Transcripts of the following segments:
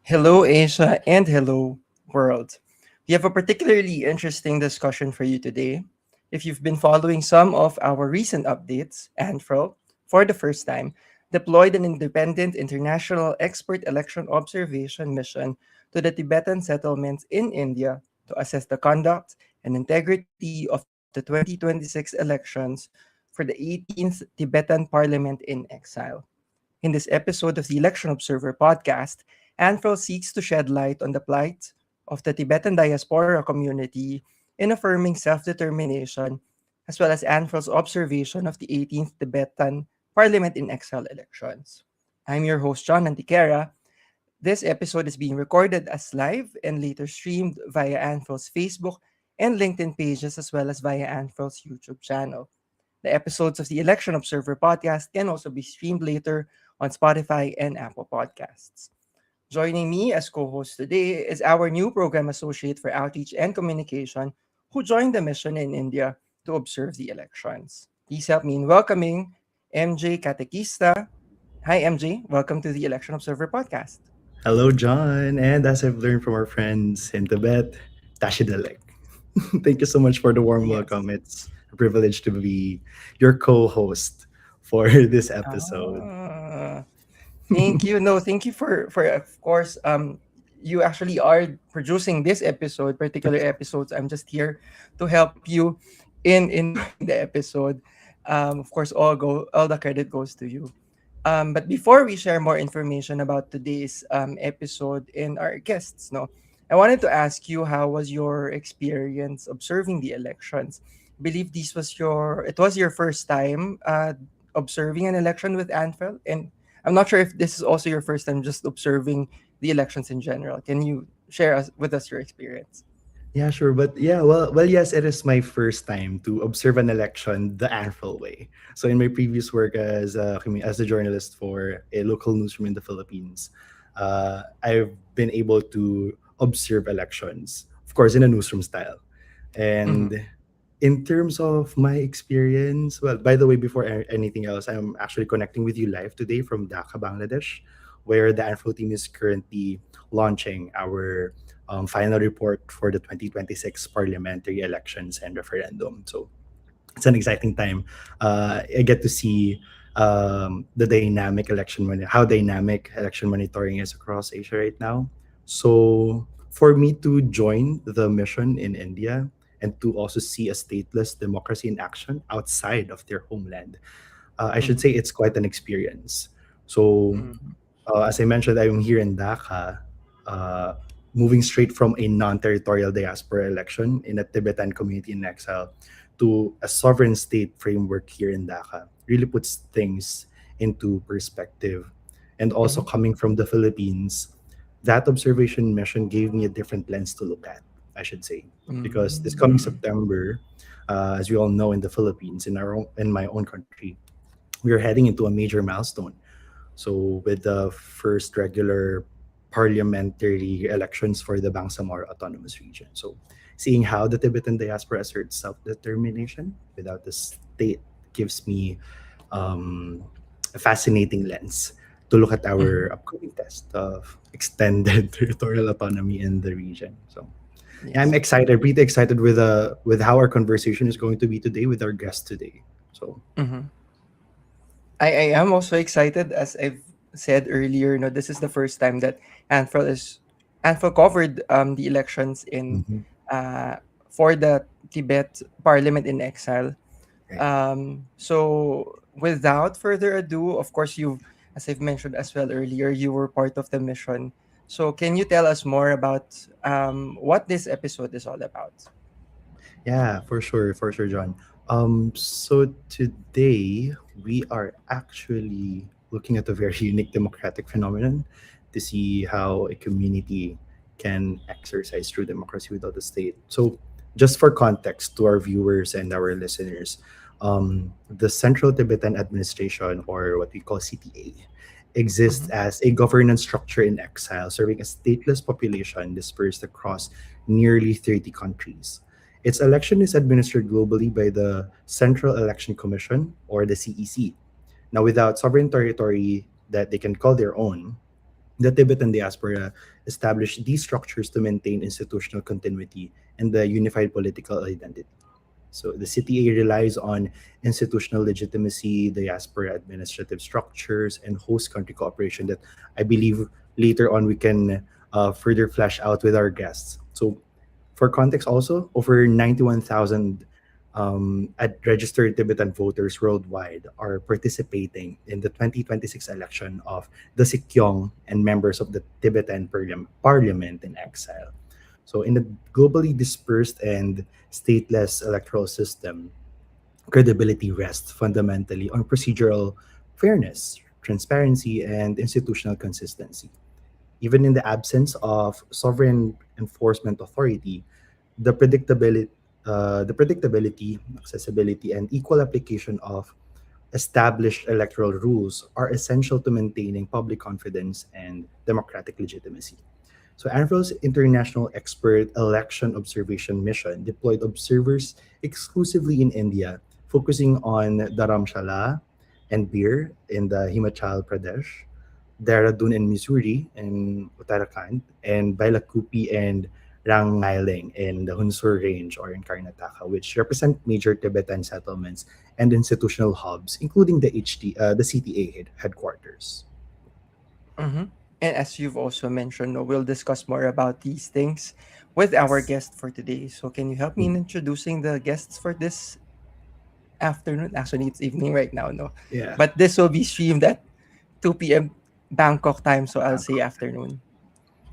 Hello, Asia, and hello, world. We have a particularly interesting discussion for you today. If you've been following some of our recent updates, ANFREL, for the first time, deployed an independent international expert election observation mission to the Tibetan settlements in India to assess the conduct and integrity of the 2026 elections for the 18th Tibetan Parliament-in-Exile. In this episode of the Election Observer podcast, ANFREL seeks to shed light on the plight of the Tibetan diaspora community in affirming self determination, as well as ANFREL's observation of the 18th Tibetan Parliament in Exile elections. I'm your host, John Antiquera. This episode is being recorded as live and later streamed via ANFREL's Facebook and LinkedIn pages, as well as via ANFREL's YouTube channel. The episodes of the Election Observer podcast can also be streamed later on Spotify and Apple Podcasts. Joining me as co host today is our new program associate for outreach and communication who joined the mission in India to observe the elections. Please help me in welcoming MJ Katekista. Hi, MJ. Welcome to the Election Observer podcast. Hello, John. And as I've learned from our friends in Tibet, Tashidalek. Thank you so much for the warm Yes. welcome. It's a privilege to be your co host for this episode. Ah, thank you. No, thank you for of course you actually are producing this episode, particular episodes. I'm just here to help you in doing the episode. Of course, all the credit goes to you. But before we share more information about today's episode and our guests, no, I wanted to ask you how was your experience observing the elections? I believe it was your first time observing an election with ANFREL, and I'm not sure if this is also your first time just observing the elections in general. Can you share with us your experience? Yeah, sure. But yeah, well, yes, it is my first time to observe an election the ANFREL way. So in my previous work as a journalist for a local newsroom in the Philippines, I've been able to observe elections, of course, in a newsroom style. Mm-hmm. And in terms of my experience, well, by the way, before anything else, I'm actually connecting with you live today from Dhaka, Bangladesh, where the ANFRO team is currently launching our final report for the 2026 parliamentary elections and referendum. So it's an exciting time. I get to see how dynamic election monitoring is across Asia right now. So for me to join the mission in India and to also see a stateless democracy in action outside of their homeland, I should say it's quite an experience. So Mm-hmm. as I mentioned, I'm here in Dhaka, uh, moving straight from a non-territorial diaspora election in a Tibetan community in exile to a sovereign state framework here in Dhaka really puts things into perspective. And also Mm-hmm. coming from the Philippines, that observation mission gave me a different lens to look at, I should say, because this coming Mm-hmm. September, as we all know in the Philippines, in my own country, we are heading into a major milestone. So with the first regular parliamentary elections for the Bangsamoro Autonomous Region. So seeing how the Tibetan diaspora asserts self-determination without the state gives me um, a fascinating lens to look at Mm-hmm. our upcoming test of extended territorial autonomy in the region. So yeah, I'm Yes. excited, pretty excited with how our conversation is going to be today with our guest today. So Mm-hmm. I am also excited, as I've said earlier. This is the first time that ANFREL covered the elections in mhm, uh, for the Tibet Parliament in Exile. right. So without further ado, of course, as I've mentioned as well earlier, you were part of the mission. So can you tell us more about what this episode is all about? Yeah, for sure, John. So today we are actually looking at a very unique democratic phenomenon to see how a community can exercise true democracy without a state. So, just for context to our viewers and our listeners, the Central Tibetan Administration, or what we call CTA, exists Mm-hmm. as a governance structure in exile, serving a stateless population dispersed across nearly 30 countries. Its election is administered globally by the Central Election Commission, or the CEC. Now, without sovereign territory that they can call their own, The Tibetan diaspora established these structures to maintain institutional continuity and the unified political identity. So the CTA relies on institutional legitimacy, diaspora administrative structures, and host country cooperation that I believe later on we can further flesh out with our guests. So for context, also, over 91,000 registered Tibetan voters worldwide are participating in the 2026 election of the Sikyong and members of the Tibetan Parliament-in-Exile. So, in a globally dispersed and stateless electoral system, credibility rests fundamentally on procedural fairness, transparency, and institutional consistency. Even in the absence of sovereign enforcement authority, the predictability, accessibility, and equal application of established electoral rules are essential to maintaining public confidence and democratic legitimacy. So ANFREL's International Expert Election Observation Mission deployed observers exclusively in India, focusing on Dharamshala and Bir in the Himachal Pradesh, Dehradun in Missouri in Uttarakhand, and Bailakupi and Rangailing in the Hunsur Range or in Karnataka, which represent major Tibetan settlements and institutional hubs, including the CTA headquarters. Mm-hmm. And as you've also mentioned, no, we'll discuss more about these things with our guest for today. So can you help me in Mm. introducing the guests for this afternoon? Actually, it's evening right now, no. Yeah. But this will be streamed at 2 p.m. Bangkok time, so I'll say afternoon.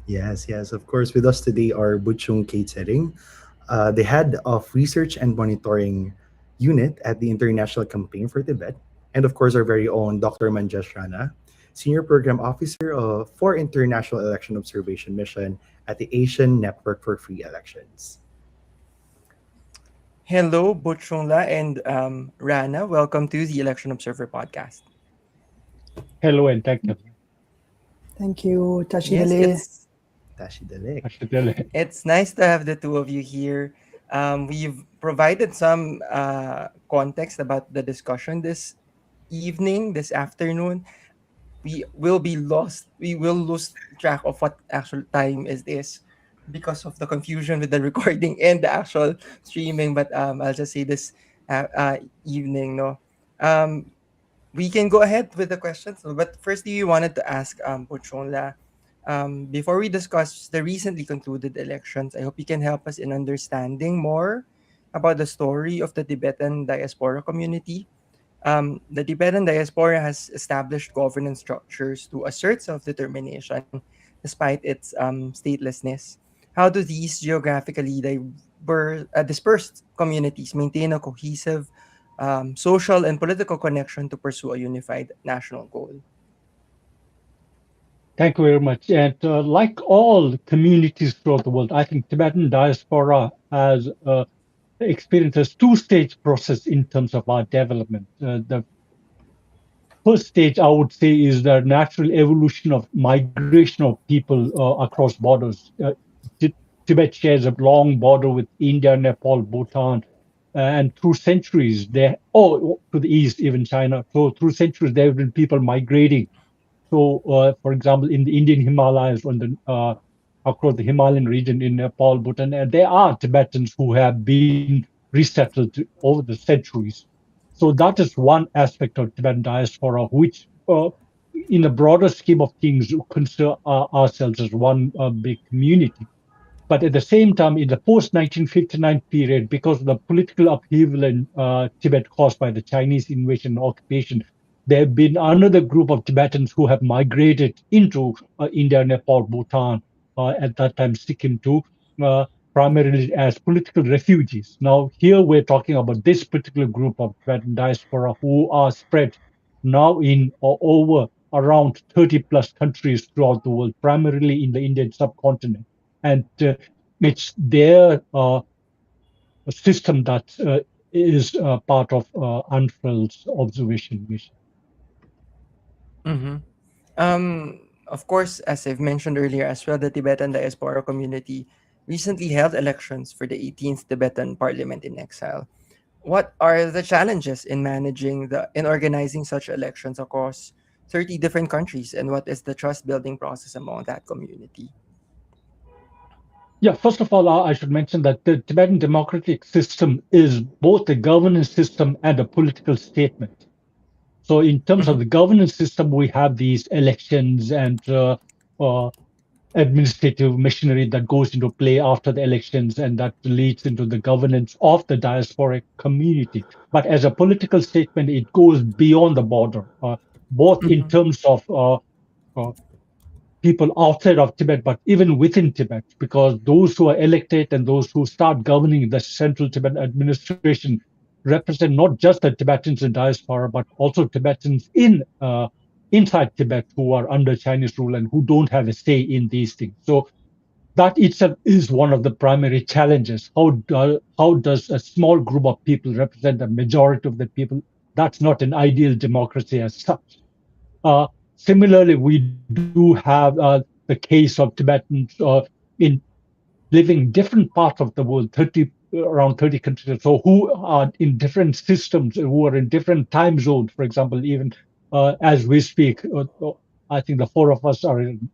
Yes, yes, of course. With us today are Bhuching K, the head of research and monitoring unit at the International Campaign for Tibet, and of course, our very own Dr. Majesh Rana, senior program officer for International Election Observation Mission at the Asian Network for Free Elections. Hello, Butchungla and Rana. Welcome to the Election Observer podcast. Hello and thank you. Thank you, Yes, Tashidale. Tashi Dalek. Ashitele. it's nice to have the two of you here. We've provided some context about the discussion this evening, this afternoon. We will lose track of what actual time is this because of the confusion with the recording and the actual streaming. But I'll just say this evening, no. Um, we can go ahead with the questions. But firstly, we wanted to ask Pochonla, before we discuss the recently concluded elections, I hope you can help us in understanding more about the story of the Tibetan diaspora community. The Tibetan diaspora has established governance structures to assert self-determination despite its statelessness. How do these geographically dispersed communities maintain a cohesive social and political connection to pursue a unified national goal? Thank you very much. And like all communities throughout the world, I think Tibetan diaspora has experienced a two-stage process in terms of our development. The first stage, I would say, is the natural evolution of migration of people across borders. Tibet shares a long border with India, Nepal, Bhutan, and through centuries, to the east, even China. So through centuries, there have been people migrating. So, for example, in the Indian Himalayas, across the Himalayan region in Nepal, Bhutan, there are Tibetans who have been resettled over the centuries. So that is one aspect of Tibetan diaspora, which, in a broader scheme of things, consider ourselves as one big community. But at the same time, in the post 1959 period, because of the political upheaval in Tibet caused by the Chinese invasion and occupation, there have been another group of Tibetans who have migrated into India, Nepal, Bhutan, at that time Sikkim too, uh, primarily as political refugees. Now, here we're talking about this particular group of Tibetan diaspora who are spread now in over around 30 plus countries throughout the world, primarily in the Indian subcontinent. And it's their system that is part of ANFREL's observation mission. Mm-hmm. Of course, as I've mentioned earlier as well, the Tibetan diaspora community recently held elections for the 18th Tibetan Parliament-in-Exile. What are the challenges in organizing such elections across 30 different countries, and what is the trust building process among that community? Yeah, first of all, I should mention that the Tibetan democratic system is both a governance system and a political statement. So, in terms of Mm-hmm. the governance system, we have these elections and uh, administrative machinery that goes into play after the elections, and that leads into the governance of the diasporic community. But as a political statement, it goes beyond the border, both in Mm-hmm. terms of uh, people outside of Tibet, but even within Tibet, because those who are elected and those who start governing the central Tibetan administration represent not just the Tibetans in diaspora, but also Tibetans inside Tibet who are under Chinese rule and who don't have a say in these things. So that itself is one of the primary challenges. How does a small group of people represent the majority of the people? That's not an ideal democracy as such. Uh, Similarly, we do have the case of Tibetans in living in different parts of the world, around 30 countries, so who are in different systems, who are in different time zones. For example, even as we speak, I think the four of us are in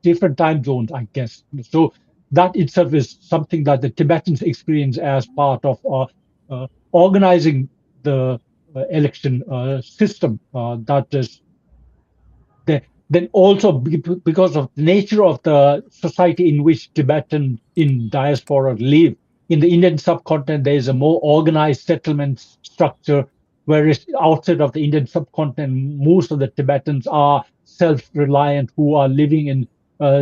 different time zones, I guess. So that itself is something that the Tibetans experience as part of organizing the election system. That is then also because of the nature of the society in which Tibetan in diaspora live. In the Indian subcontinent, there is a more organized settlement structure, whereas outside of the Indian subcontinent, most of the Tibetans are self-reliant, who are living in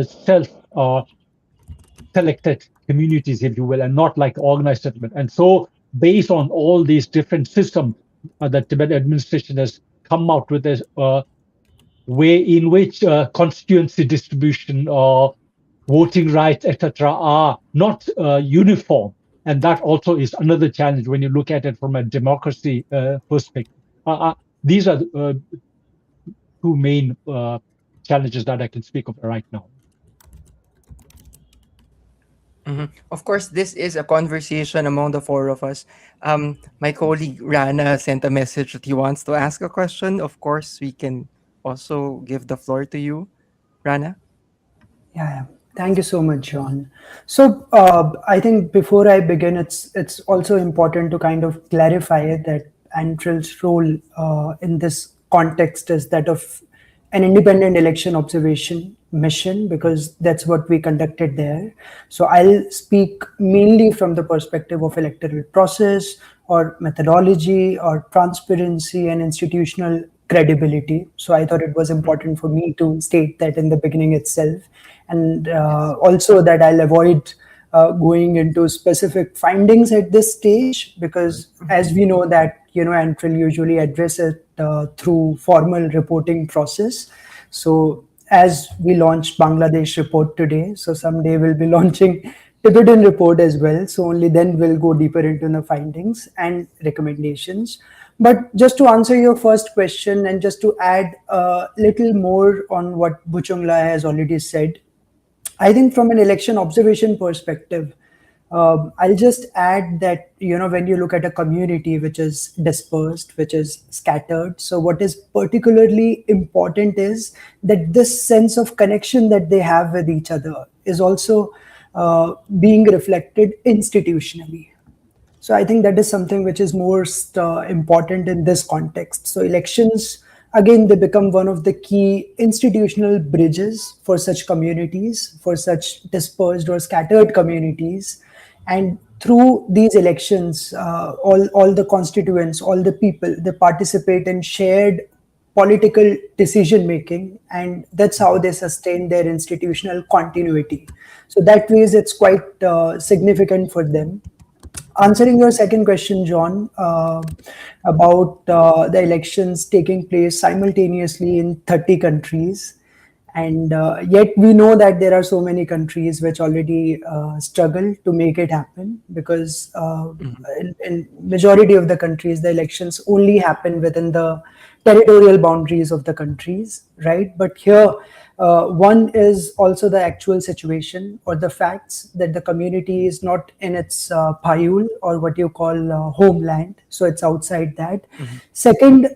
self-selected communities, if you will, and not like organized settlement. And so, based on all these different systems, the Tibetan administration has come out with this way in which constituency distribution or voting rights, etc., are not uniform. And that also is another challenge when you look at it from a democracy perspective. These are two main challenges that I can speak of right now. Mhm. Of course, this is a conversation among the four of us. My colleague Rana sent a message that he wants to ask a question. Of course, we can also give the floor to you, Rana. Yeah. Thank you so much, John. So I think before I begin, it's also important to kind of clarify that ANFREL's role in this context is that of an independent election observation mission, because that's what we conducted there. So I'll speak mainly from the perspective of electoral process or methodology or transparency and institutional credibility. So I thought it was important for me to state that in the beginning itself, and Yes. also that I'll avoid going into specific findings at this stage, because as we know that ANFREL usually address it through formal reporting process. So as we launched Bangladesh report today, so someday we'll be launching Tibetan report as well. So only then we'll go deeper into the findings and recommendations. But just to answer your first question and just to add a little more on what Bhuching has already said, I think from an election observation perspective, I'll just add that when you look at a community which is dispersed, which is scattered, so what is particularly important is that this sense of connection that they have with each other is also being reflected institutionally. So I think that is something which is most important in this context. So elections, again, they become one of the key institutional bridges for such communities, for such dispersed or scattered communities. And through these elections, all the constituents, all the people, they participate in shared political decision making, and that's how they sustain their institutional continuity. So that ways it's quite significant for them. Answering your second question, John, about the elections taking place simultaneously in 30 countries. And yet we know that there are so many countries which already struggle to make it happen, because Mhm. in majority of the countries, the elections only happen within the territorial boundaries of the countries, right? But here, one is also the actual situation or the facts that the community is not in its payul, or what you call homeland, so it's outside that. Mhm. Second,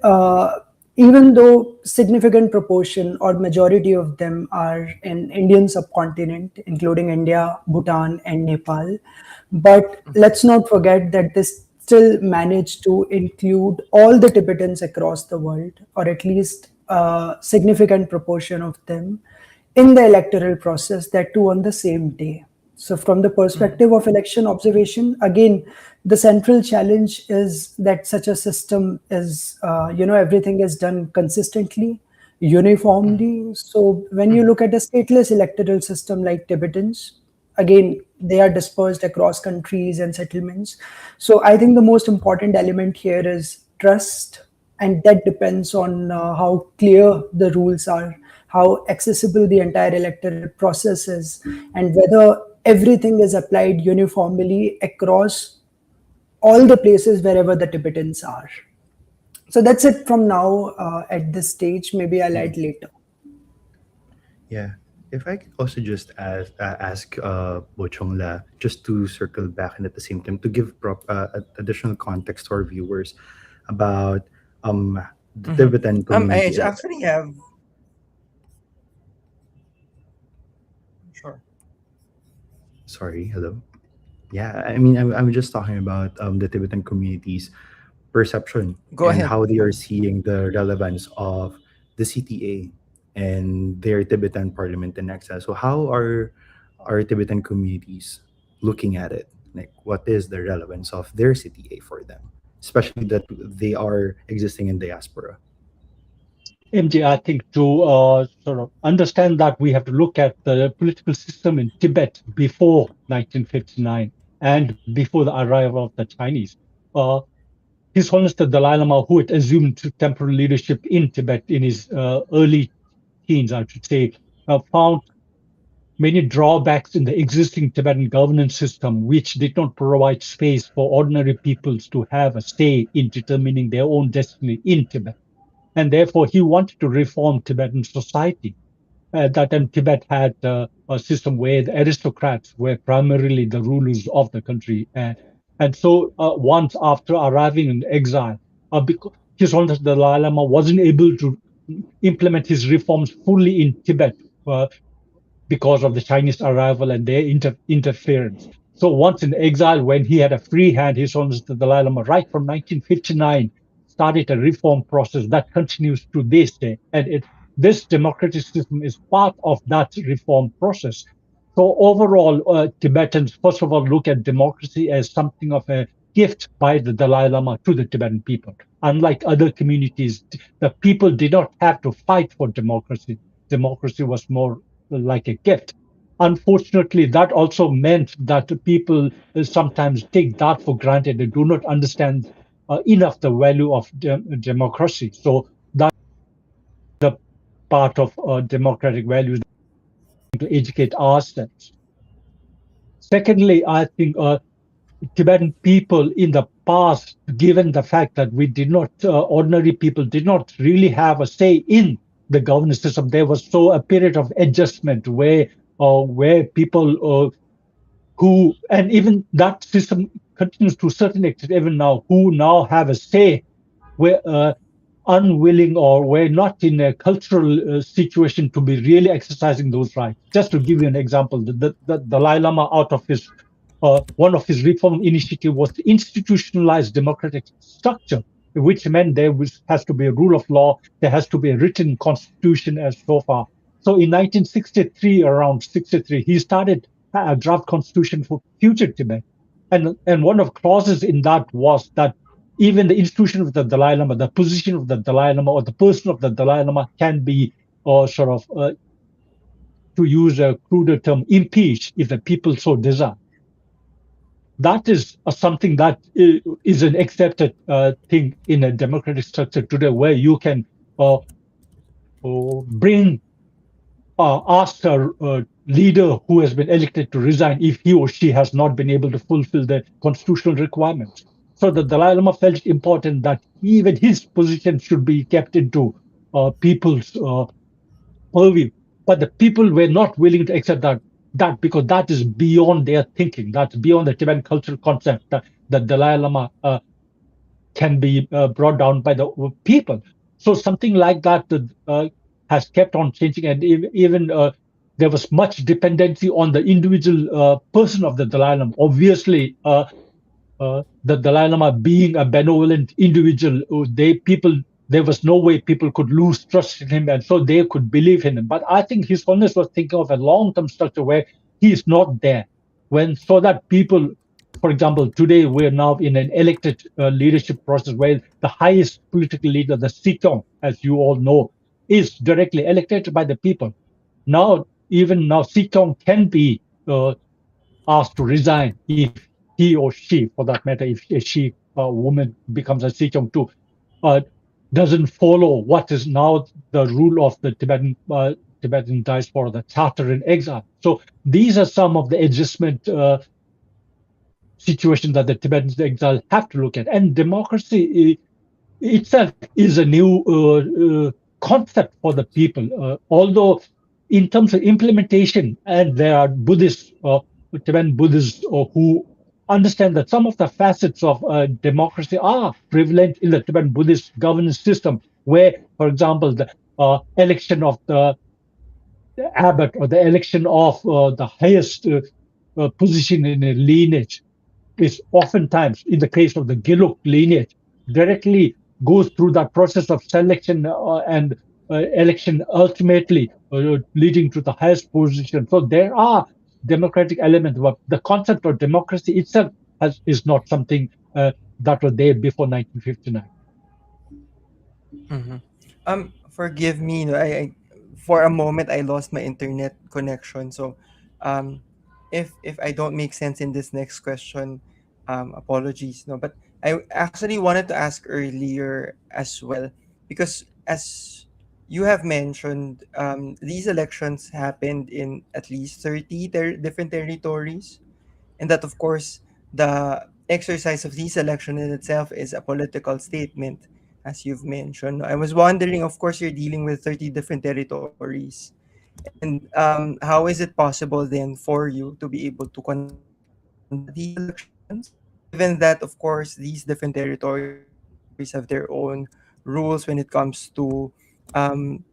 even though significant proportion or majority of them are in Indian subcontinent, including India, Bhutan, and Nepal. But let's not forget that this still managed to include all the Tibetans across the world, or at least a significant proportion of them, in the electoral process, that too on the same day. So, from the perspective of election observation, again, the central challenge is that such a system is, everything is done consistently, uniformly. So, when you look at a stateless electoral system like Tibetans, again, they are dispersed across countries and settlements. So, I think the most important element here is trust, and that depends on how clear the rules are, how accessible the entire electoral process is, and whether everything is applied uniformly across all the places wherever the Tibetans are. So that's it from now at this stage. Maybe I'll add later. Yeah. If I could also just ask Bochong La, just to circle back and at the same time to give additional context to our viewers about the Tibetan I community. actually have. Sure. Sorry, hello. Yeah, I mean, I'm just talking about the Tibetan community's perception Go and ahead. how they are seeing the relevance of the CTA and their Tibetan Parliament-in-Exile. So, how are Tibetan communities looking at it? Like, what is the relevance of their CTA for them, especially that they are existing in diaspora? MJ, I think to sort of understand that, we have to look at the political system in Tibet before 1959 and before the arrival of the Chinese. Uh, His Holiness the Dalai Lama, who had assumed temporal leadership in Tibet in his early teens, I should say, found many drawbacks in the existing Tibetan governance system, which did not provide space for ordinary peoples to have a say in determining their own destiny in Tibet. And therefore, he wanted to reform Tibetan society. At that time, Tibet had a system where the aristocrats were primarily the rulers of the country. And so, once after arriving in exile, because His Holiness the Dalai Lama wasn't able to implement his reforms fully in Tibet, because of the Chinese arrival and their interference. So once in exile, when he had a free hand, His Holiness the Dalai Lama, right from 1959, started a reform process that continues to this day. And this democratic system is part of that reform process. So overall, Tibetans, first of all, look at democracy as something of a gift by the Dalai Lama to the Tibetan people. Unlike other communities, the people did not have to fight for democracy. Democracy was more like a gift. Unfortunately, that also meant that people sometimes take that for granted and do not understand enough the value of democracy. So that the part of democratic values to educate ourselves. Secondly, I think Tibetan people in the past, given the fact that we did not, ordinary people did not really have a say in the governance system, there was so a period of adjustment where people who, and even that system continues to a certain extent even now, who now have a say, were unwilling or were not in a cultural situation to be really exercising those rights. Just to give you an example, the Dalai Lama, out of his one of his reform initiative was to institutionalize democratic structure, which meant has to be a rule of law, there has to be a written constitution as so far. So in 1963, around 63, he started a draft constitution for future Tibet. And one of clauses in that was that even the institution of the Dalai Lama, the position of the Dalai Lama, or the person of the Dalai Lama can be, sort of, to use a cruder term, impeached if the people so desire. That is something that is an accepted thing in a democratic structure today, where you can bring ask a leader who has been elected to resign if he or she has not been able to fulfill the constitutional requirements. So the Dalai Lama felt it important that even his position should be kept into people's purview. But the people were not willing to accept that because that is beyond their thinking. That's beyond the Tibetan cultural concept that the Dalai Lama can be brought down by the people. So something like that has kept on changing, and even there was much dependency on the individual person of the Dalai Lama. Obviously, the Dalai Lama being a benevolent individual, there was no way people could lose trust in him, and so they could believe in him. But I think His Holiness was thinking of a long-term structure where he is not there, when so that people, for example, today we're now in an elected leadership process where the highest political leader, the Sitong, as you all know, is directly elected by the people. Now, even now, Sitong can be asked to resign if he or she, for that matter, if she, a woman, becomes a Sejong too, uh, doesn't follow what is now the rule of the Tibetan diaspora, the charter in exile. So these are some of the adjustment situations that the Tibetans in exile have to look at. And democracy itself is a new concept for the people. Although, in terms of implementation, and there are Buddhists, Tibetan Buddhists, who understand that some of the facets of democracy are prevalent in the Tibetan Buddhist governance system, where, for example, the election of the abbot or the election of the highest position in a lineage is oftentimes, in the case of the Giluk lineage, directly goes through that process of selection and election, ultimately leading to the highest position. So there are democratic elements, but the concept of democracy itself is not something that was there before 1959. Mhm. Forgive me, no, for a moment I lost my internet connection. So, um, if I don't make sense in this next question, apologies. No, but I actually wanted to ask earlier as well, because as you have mentioned, these elections happened in at least 30 different territories, and that of course the exercise of these elections in itself is a political statement, as you've mentioned. I was wondering, of course you're dealing with 30 different territories, and how is it possible then for you to be able to conduct these elections, given that of course these different territories have their own rules when it comes to um,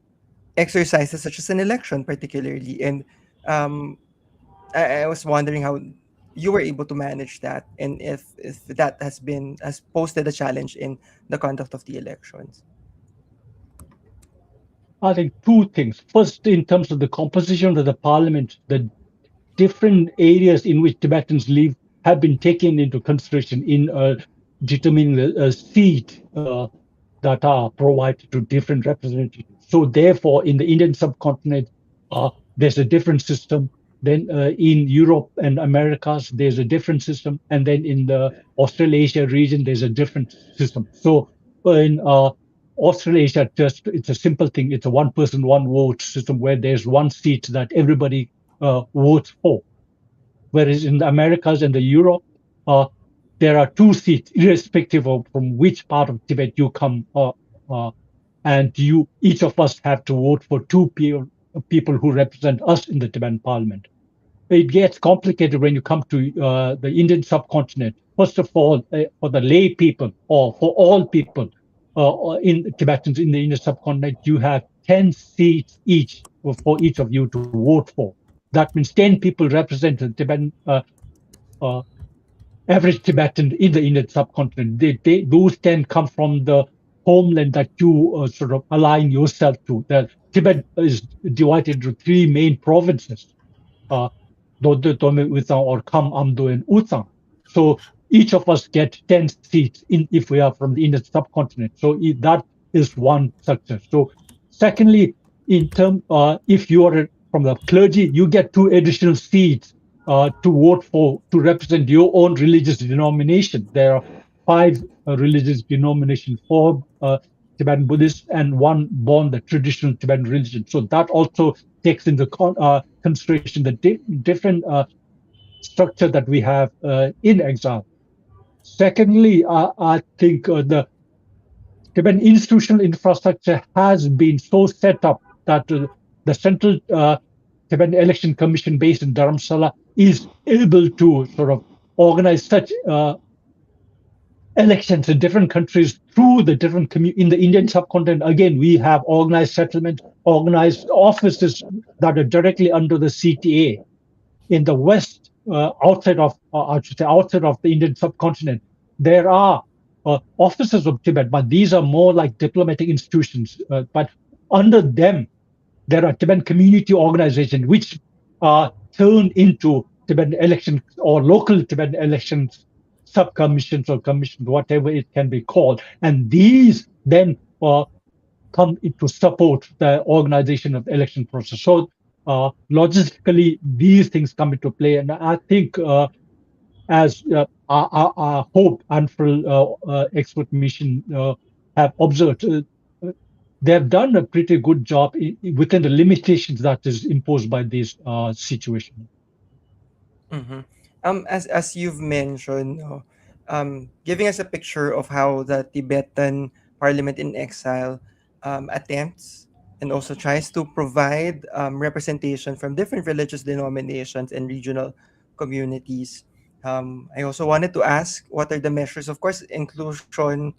exercises such as an election particularly. And um, I was wondering how you were able to manage that, and if that has posted a challenge in the conduct of the elections. I think two things. First, in terms of the composition of the parliament, the different areas in which Tibetans live have been taken into consideration in determining the seat that are provided to different representatives. So, therefore, in the Indian subcontinent, there's a different system. Then in Europe and Americas, there's a different system. And then in the Australasia region, there's a different system. So, in Australasia, just it's a simple thing. It's a one person, one vote system where there's one seat that everybody votes for. Whereas in the Americas and the Europe, uh, there are two seats, irrespective of from which part of Tibet you come, uh, and you each of us have to vote for two people who represent us in the Tibetan Parliament. It gets complicated when you come to the Indian subcontinent. First of all, for the lay people or for all people in Tibetans in the Indian subcontinent, you have 10 seats each for each of you to vote for. That means 10 people represent the Tibetan uh, average Tibetan in the Indian subcontinent. Those 10 come from the homeland that you sort of align yourself to. The Tibet is divided into three main provinces, uh, Dode, Tome, Utsang, or Kam, Amdo, and Utsang. So each of us get 10 seats if we are from the Indian subcontinent. So that is one success. So secondly, in term, if you are from the clergy, you get two additional seats to vote for to represent your own religious denomination. There are five religious denominations, four Tibetan Buddhists, and one born the traditional Tibetan religion. So that also takes into consideration the different structure that we have in exile. Secondly, I think the Tibetan institutional infrastructure has been so set up that the central Tibetan Election Commission based in Dharamsala is able to sort of organize such elections in different countries through the different in the Indian subcontinent. Again, we have organized settlement, organized offices that are directly under the CTA. In the West, outside of, I should say, outside of the Indian subcontinent, there are offices of Tibet, but these are more like diplomatic institutions. But under them, there are Tibetan community organizations which are turned into Tibetan elections or local Tibetan elections sub-commissions or commissions, whatever it can be called. And these then come into support the organization of the election process. So logistically, these things come into play. And I think as our Hope ANFREL expert mission have observed, they have done a pretty good job within the limitations that is imposed by this situation. Mm-hmm. As you've mentioned, giving us a picture of how the Tibetan Parliament in Exile attempts and also tries to provide representation from different religious denominations and regional communities. I also wanted to ask, what are the measures? Of course, inclusion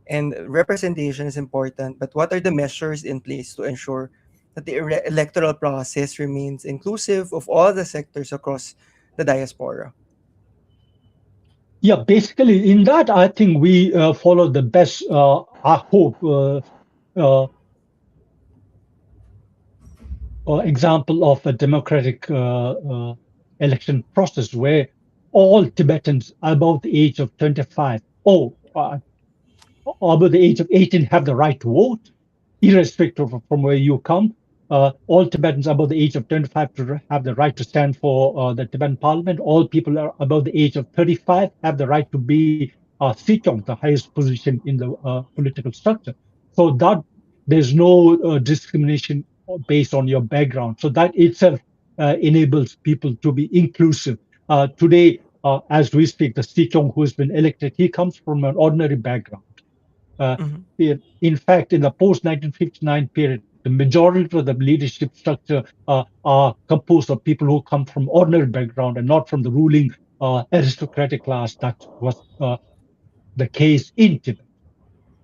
and representation is important, but what are the measures in place to ensure that the electoral process remains inclusive of all the sectors across the diaspora? Yeah, basically, in that, I think we follow the best, I hope, uh, example of a democratic election process where all Tibetans above the age of 25, above the age of 18 have the right to vote, irrespective of from where you come. All Tibetans above the age of 25 to have the right to stand for the Tibetan Parliament. All people are above the age of 35 have the right to be Sikyong, the highest position in the political structure. So that there's no discrimination based on your background. So that itself enables people to be inclusive. Today, as we speak, the Sikyong who has been elected, he comes from an ordinary background. Uh, Mm-hmm. in fact, in the post 1959 period, the majority of the leadership structure are composed of people who come from ordinary background and not from the ruling aristocratic class that was the case in Tibet.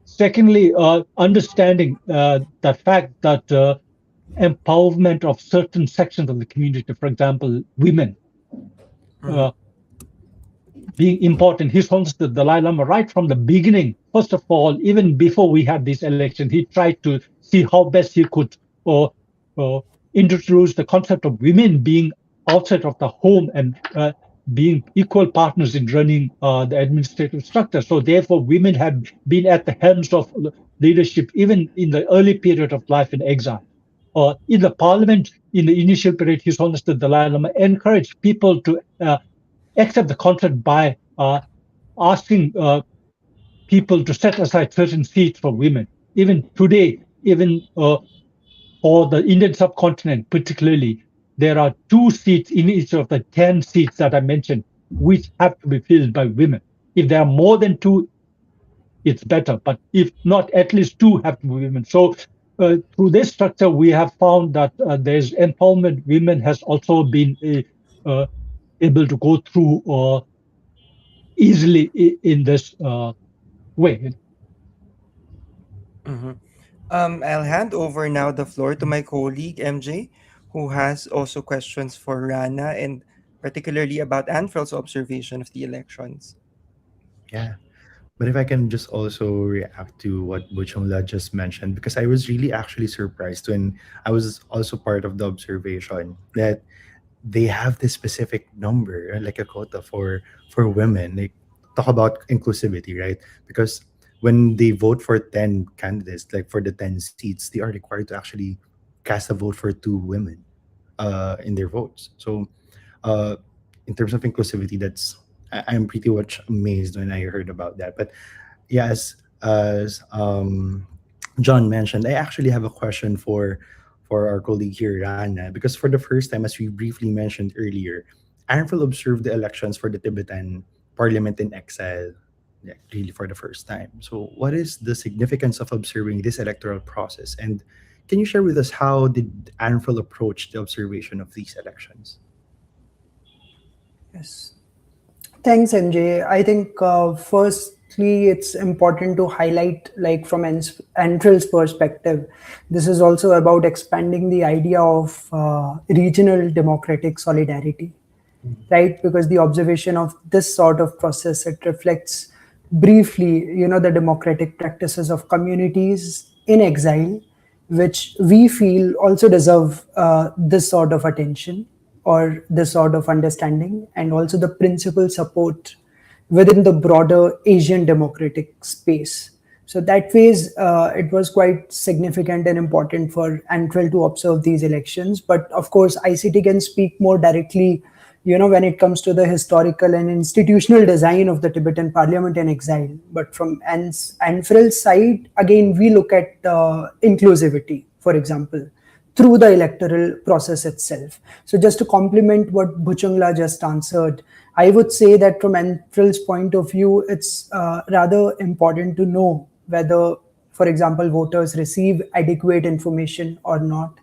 Secondly, understanding the fact that empowerment of certain sections of the community, for example, women, Mm-hmm. uh, being important. His Holiness the Dalai Lama, right from the beginning, first of all, even before we had this election, he tried to see how best he could uh, uh, introduce the concept of women being outside of the home and being equal partners in running the administrative structure. So therefore, women have been at the helms of leadership even in the early period of life in exile. In the parliament, in the initial period, His Holiness the Dalai Lama encouraged people to accept the contract by asking people to set aside certain seats for women. Even today, even for the Indian subcontinent particularly, there are 2 seats in each of the 10 seats that I mentioned, which have to be filled by women. If there are more than two, it's better. But if not, at least two have to be women. So through this structure, we have found that there's empowerment. Women has also been uh, able to go through easily in this way. Mm-hmm. I'll hand over now the floor to my colleague MJ, who has also questions for Rana and particularly about Anfrel's observation of the elections. Yeah. But if I can just also react to what Buchongla just mentioned, because I was really actually surprised when I was also part of the observation that they have this specific number, like a quota for women. Like talk about inclusivity, right? Because when they vote for 10 candidates, like for the 10 seats, they are required to actually cast a vote for 2 women in their votes. So uh, in terms of inclusivity, I'm pretty much amazed when I heard about that. But yeah, as John mentioned, I actually have a question for our colleague here, Rana, because for the first time, as we briefly mentioned earlier, ANFREL observed the elections for the Tibetan Parliament in Exile, yeah, really for the first time. So, what is the significance of observing this electoral process? And can you share with us how did ANFREL approach the observation of these elections? Yes. Thanks, MJ. I think first firstly, it's important to highlight, like from ANFREL's perspective, this is also about expanding the idea of regional democratic solidarity, right? Because the observation of this sort of process, it reflects briefly, the democratic practices of communities in exile, which we feel also deserve this sort of attention or this sort of understanding, and also the principal support within the broader Asian democratic space. So that ways, it was quite significant and important for ANFREL to observe these elections. But of course, ICT can speak more directly, when it comes to the historical and institutional design of the Tibetan Parliament-in-Exile. But from ANFREL's side, again, we look at inclusivity, for example, through the electoral process itself. So just to complement what Bhuchungla just answered, I would say that from ANFREL's point of view, it's rather important to know whether, for example, voters receive adequate information or not,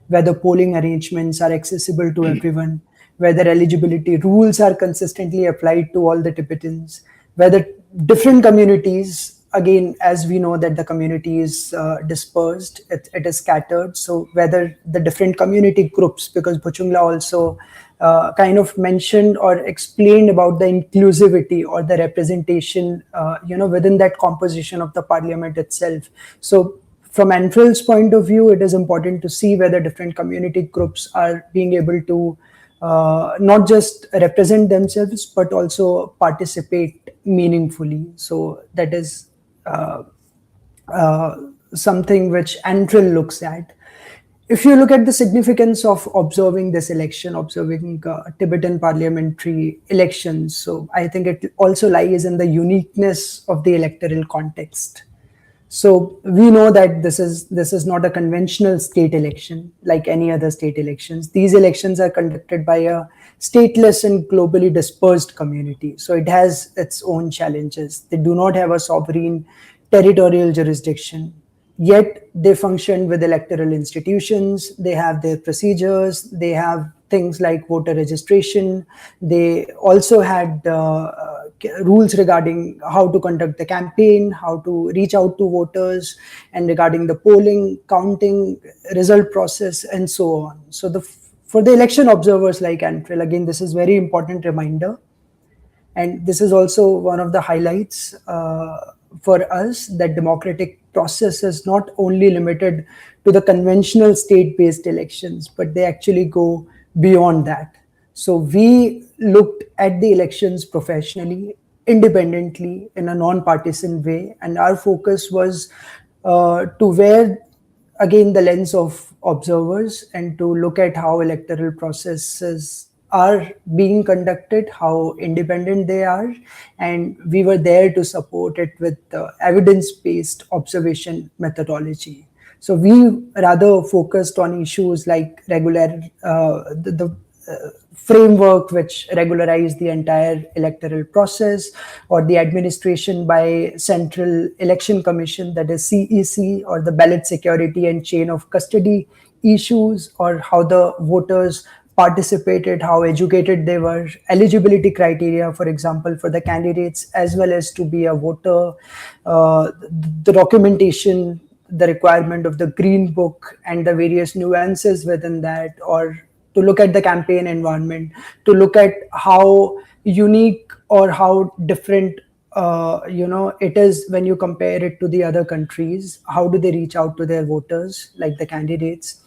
whether polling arrangements are accessible to everyone, whether eligibility rules are consistently applied to all the Tibetans, whether different communities, again, as we know that the community is dispersed, it is scattered. So whether the different community groups, because Bhuchungla also kind of mentioned or explained about the inclusivity or the representation, within that composition of the parliament itself. So from ANFREL's point of view, it is important to see whether different community groups are being able to not just represent themselves, but also participate meaningfully. So that is something which ANFREL looks at. If you look at the significance of observing this election, observing Tibetan parliamentary elections, so I think it also lies in the uniqueness of the electoral context. So we know that this is not a conventional state election like any other state elections. These elections are conducted by a stateless and globally dispersed community. So it has its own challenges. They do not have a sovereign territorial jurisdiction. Yet they function with electoral institutions, they have their procedures, they have things like voter registration. They also had rules regarding how to conduct the campaign, how to reach out to voters, and regarding the polling, counting, result process, and so on. So for the election observers like ANFREL, again, this is very important reminder. And this is also one of the highlights for us, that democratic process is not only limited to the conventional state-based elections, but they actually go beyond that. So we looked at the elections professionally, independently, in a non-partisan way, and our focus was to wear again the lens of observers and to look at how electoral processes are being conducted, how independent they are, and we were there to support it with evidence-based observation methodology. So we rather focused on issues like the framework which regularized the entire electoral process, or the administration by Central Election Commission, that is CEC, or the ballot security and chain of custody issues, or how the voters participated, how educated they were, eligibility criteria, for example, for the candidates as well as to be a voter, the documentation, the requirement of the Green Book and the various nuances within that, or to look at the campaign environment, to look at how unique or how different it is when you compare it to the other countries. How do they reach out to their voters, like the candidates?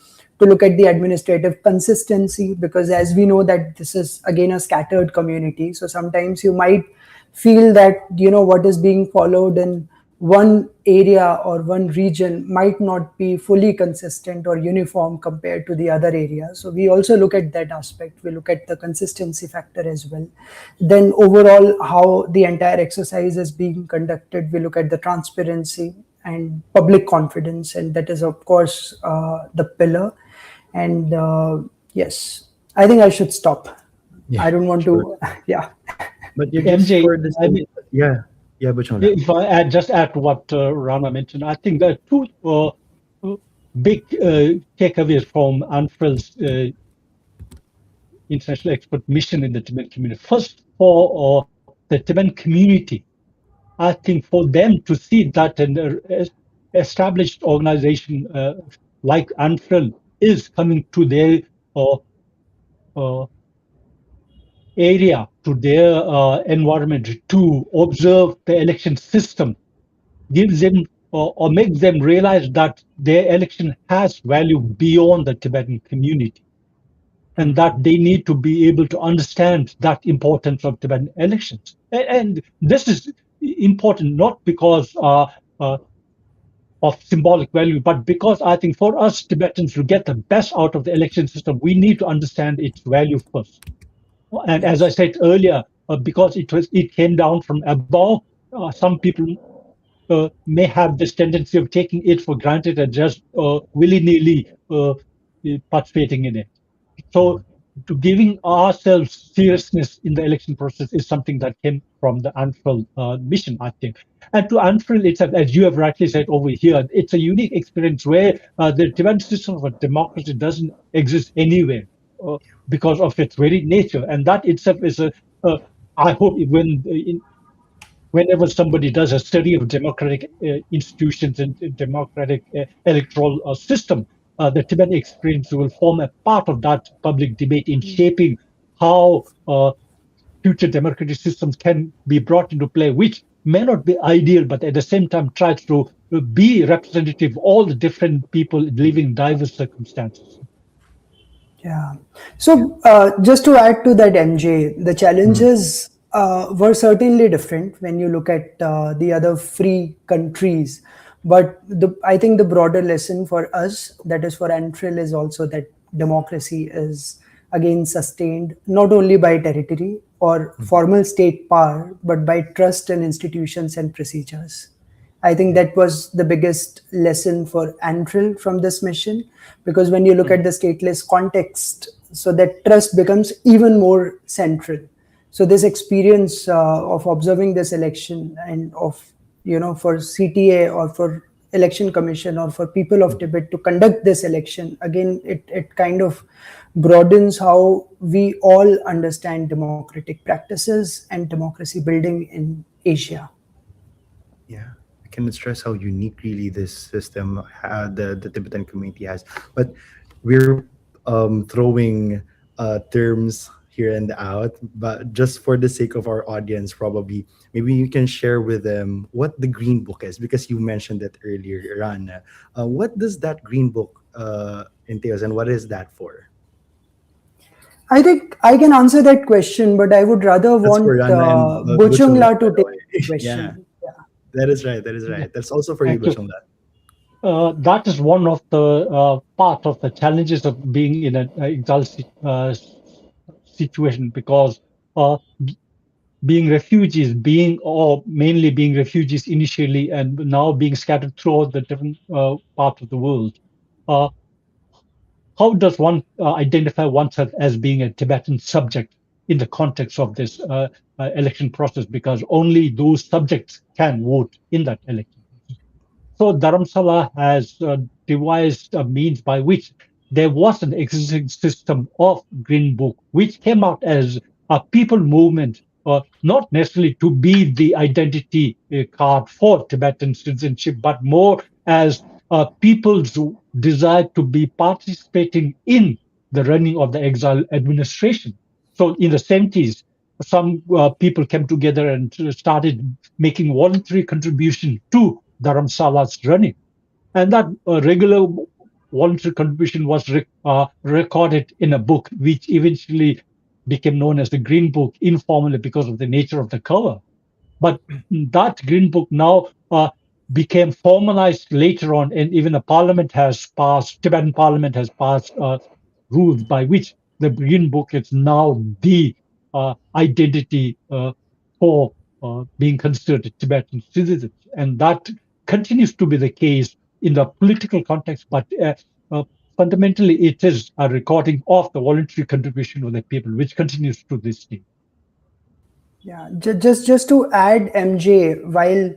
To look at the administrative consistency, because as we know that this is again a scattered community, so sometimes you might feel that what is being followed in one area or one region might not be fully consistent or uniform compared to the other areas. So we also look at that aspect. We look at the consistency factor as well. Then overall, how the entire exercise is being conducted, we look at the transparency and public confidence, and that is of course the pillar. And yes, I think I should stop. Yeah, I don't want sure. to yeah. But you just MJ, for this, I mean, yeah, Bhuchung. if I just add to what Rana mentioned, I think there are two big takeaways from ANFREL's international expert mission in the Tibetan community. First, for the Tibetan community, I think for them to see that an established organization like ANFREL is coming to their uh, uh, area, to their environment to observe the election system, gives them or makes them realize that their election has value beyond the Tibetan community, and that they need to be able to understand that importance of Tibetan elections. And this is important not because uh, of symbolic value, but because I think for us Tibetans to get the best out of the election system, we need to understand its value first. And as I Yes. said earlier, because it came down from above, some people may have this tendency of taking it for granted and just willy-nilly participating in it. So to giving ourselves seriousness in the election process is something that came from the ANFREL mission, I think. And to ANFREL itself, as you have rightly said over here, it's a unique experience where the Tibetan system of democracy doesn't exist anywhere uh, because of its very nature. And that itself is I hope whenever somebody does a study of democratic institutions and democratic electoral system, the Tibetan experience will form a part of that public debate in shaping how future democratic systems can be brought into play, which may not be ideal, but at the same time tries to be representative of all the different people living in diverse circumstances. Yeah. Yeah. So, just to add to that, MJ, the Mhm. challenges were certainly different when you look at the other free countries. But I think the broader lesson for us, that is for ANFREL, is also that democracy is again sustained not only by territory or formal state power, but by trust in institutions and procedures. I think Yeah. that was the biggest lesson for ANFREL from this mission, because when you look at the stateless context, so that trust becomes even more central. So this experience of observing this election and of, for CTA or for election commission or for people of Tibet to conduct this election, again, it kind of broadens how we all understand democratic practices and democracy building in Asia. Yeah, I cannot stress how unique really this system the Tibetan community has. But we're throwing terms here and out, but just for the sake of our audience, probably maybe you can share with them what the Green Book is, because you mentioned it earlier, Rana. What does that Green Book entails, and what is that for? I think I can answer that question, but I would rather That's for want Rana and Buchungla, Bochungla by to the take the way. Yeah, question. Yeah. that is right. That is Yeah, right. That's also for you, thank you. Buchungla. That is one of the part of the challenges of being in an exile situation, because uh, being refugees, being or mainly being refugees initially, and now being scattered throughout the different parts of the world. Uh, how does one identify oneself as being a Tibetan subject in the context of this election process? Because only those subjects can vote in that election. So Dharamsala has devised a means by which there was an existing system of Green Book, which came out as a people movement, not necessarily to be the identity card for Tibetan citizenship, but more as people's desire to be participating in the running of the exile administration. So in the 70s, some people came together and started making voluntary contribution to Dharamsala's running. And that regular voluntary contribution was recorded in a book, which eventually became known as the Green Book informally because of the nature of the cover. But that Green Book now became formalized later on, and even a parliament has passed, Tibetan parliament has passed rules by which the Green Book is now the identity for being considered Tibetan citizens. And that continues to be the case in the political context, but uh, fundamentally it is a recording of the voluntary contribution of the people, which continues to this day. Yeah, just to add, MJ, while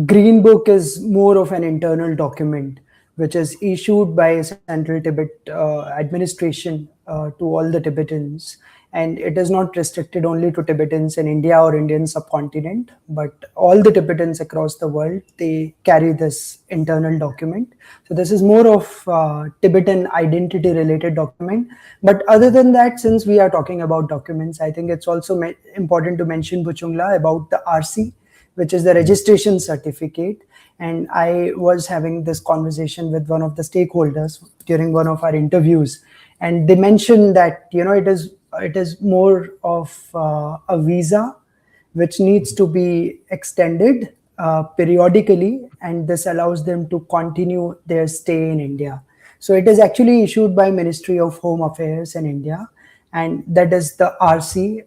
Green Book is more of an internal document which is issued by Central Tibet administration to all the Tibetans, And it is not restricted only to Tibetans in India or Indian subcontinent, but all the Tibetans across the world, they carry this internal document. So this is more of Tibetan identity related document. But other than that, since we are talking about documents, I think it's also important to mention, Bhuchungla, about the RC, which is the registration certificate. And I was having this conversation with one of the stakeholders during one of our interviews, and they mentioned that it is more of a visa which needs to be extended periodically, and this allows them to continue their stay in India. So it is actually issued by Ministry of Home Affairs in India, and that is the RC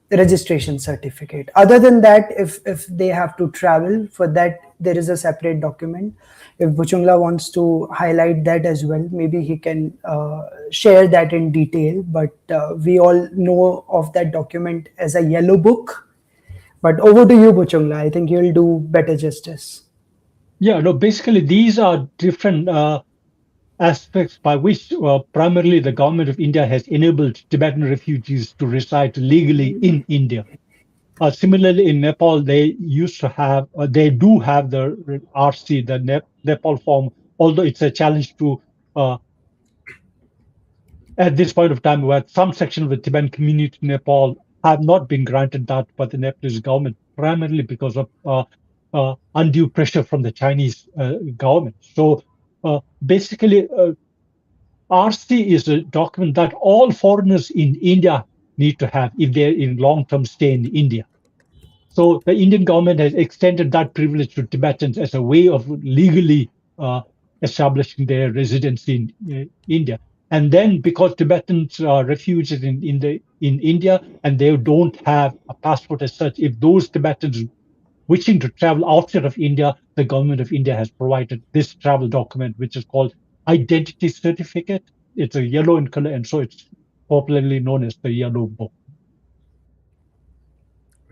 registration certificate. Other than that, if they have to travel, for that there is a separate document. If Bhuchungla wants to highlight that as well, maybe he can share that in detail. But we all know of that document as a yellow book. But over to you, Bhuchungla. I think you'll do better justice. Yeah, no, basically these are different aspects by which primarily the government of India has enabled Tibetan refugees to reside legally in India. Similarly, in Nepal, they used to have, they do have the RC, the Nepal form, although it's a challenge to, at this point of time, where some section of the Tibetan community in Nepal have not been granted that by the Nepalese government, primarily because of undue pressure from the Chinese government. So basically, RC is a document that all foreigners in India need to have if they're in long-term stay in India. So the Indian government has extended that privilege to Tibetans as a way of legally establishing their residency in India. And then because Tibetans are refugees in India and they don't have a passport as such, if those Tibetans wishing to travel outside of India, the government of India has provided this travel document, which is called identity certificate. It's a yellow in color, and so it's popularly known as the yellow book.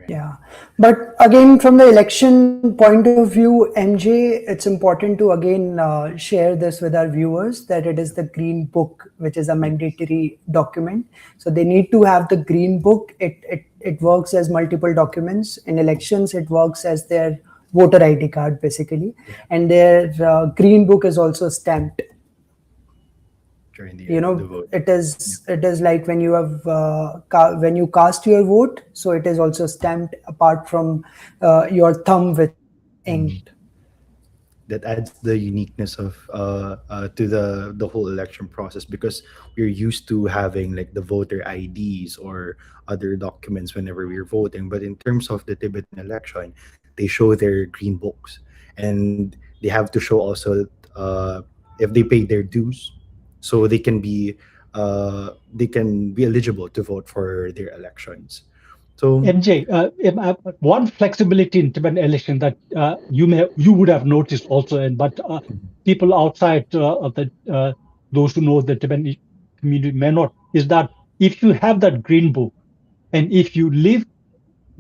Yeah, but again, from the election point of view, MJ, it's important to again share this with our viewers that it is the Green Book, which is a mandatory document. So they need to have the Green Book. It works as multiple documents. In elections, it works as their voter ID card, basically. And their Green Book is also stamped. The vote. It is like when you have when you cast your vote, so it is also stamped apart from your thumb, which is inked. That adds the uniqueness of to the whole election process, because we're used to having like the voter IDs or other documents whenever we're voting. But in terms of the Tibetan election, they show their green books, and they have to show also if they paid their dues, so they can be eligible to vote for their elections. So MJ, one flexibility in Tibetan election that you would have noticed also, but people outside of the those who know the Tibetan community may not, is that if you have that green book and if you live,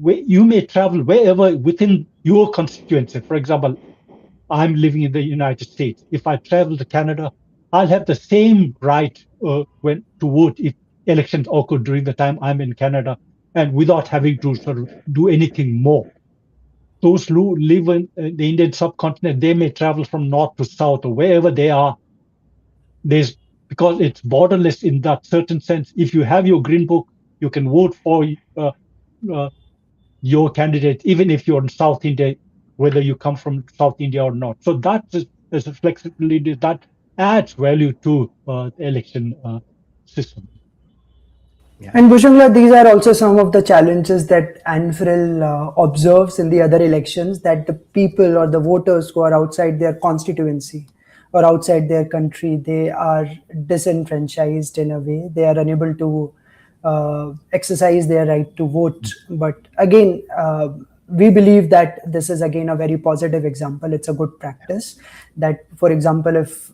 you may travel wherever within your constituency. For example, I'm living in the United States. If I travel to Canada, I'll have the same right when to vote if elections occur during the time I'm in Canada, and without having to sort of do anything more. Those who live in the Indian subcontinent, they may travel from north to south or wherever they are. Because it's borderless in that certain sense. If you have your green book, you can vote for your candidate, even if you're in South India, whether you come from South India or not. So that is a flexibility that adds value to the election system. yeah. And Bhuchungla, these are also some of the challenges that ANFREL observes in the other elections, that the people or the voters who are outside their constituency or outside their country, they are disenfranchised in a way. They are unable to exercise their right to vote. But again, we believe that this is again a very positive example. It's a good practice that, for example, if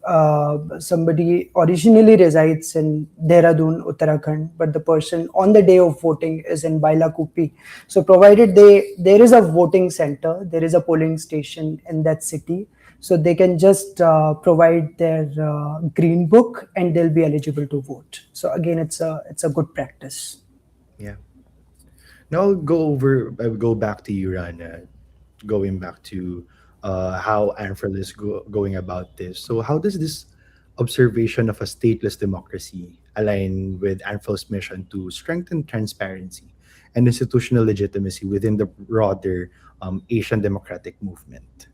somebody originally resides in Dehradun, Uttarakhand, but the person on the day of voting is in Bailakupi, so provided there is a voting center, there is a polling station in that city, so they can just provide their green book and they'll be eligible to vote. So again, it's a good practice. Yeah. Now I'll go back to you, Rana. Going back to how ANFREL is going about this. So, how does this observation of a stateless democracy align with ANFREL's mission to strengthen transparency and institutional legitimacy within the broader Asian democratic movement?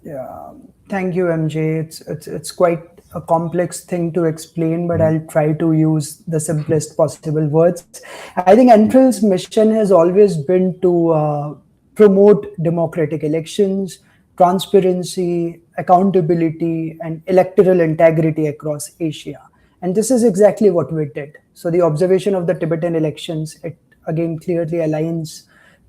Yeah, thank you, MJ. It's quite a complex thing to explain, but I'll try to use the simplest possible words. I think ANFREL's mission has always been to promote democratic elections, transparency, accountability, and electoral integrity across Asia. And this is exactly what we did. So the observation of the Tibetan elections, it again clearly aligns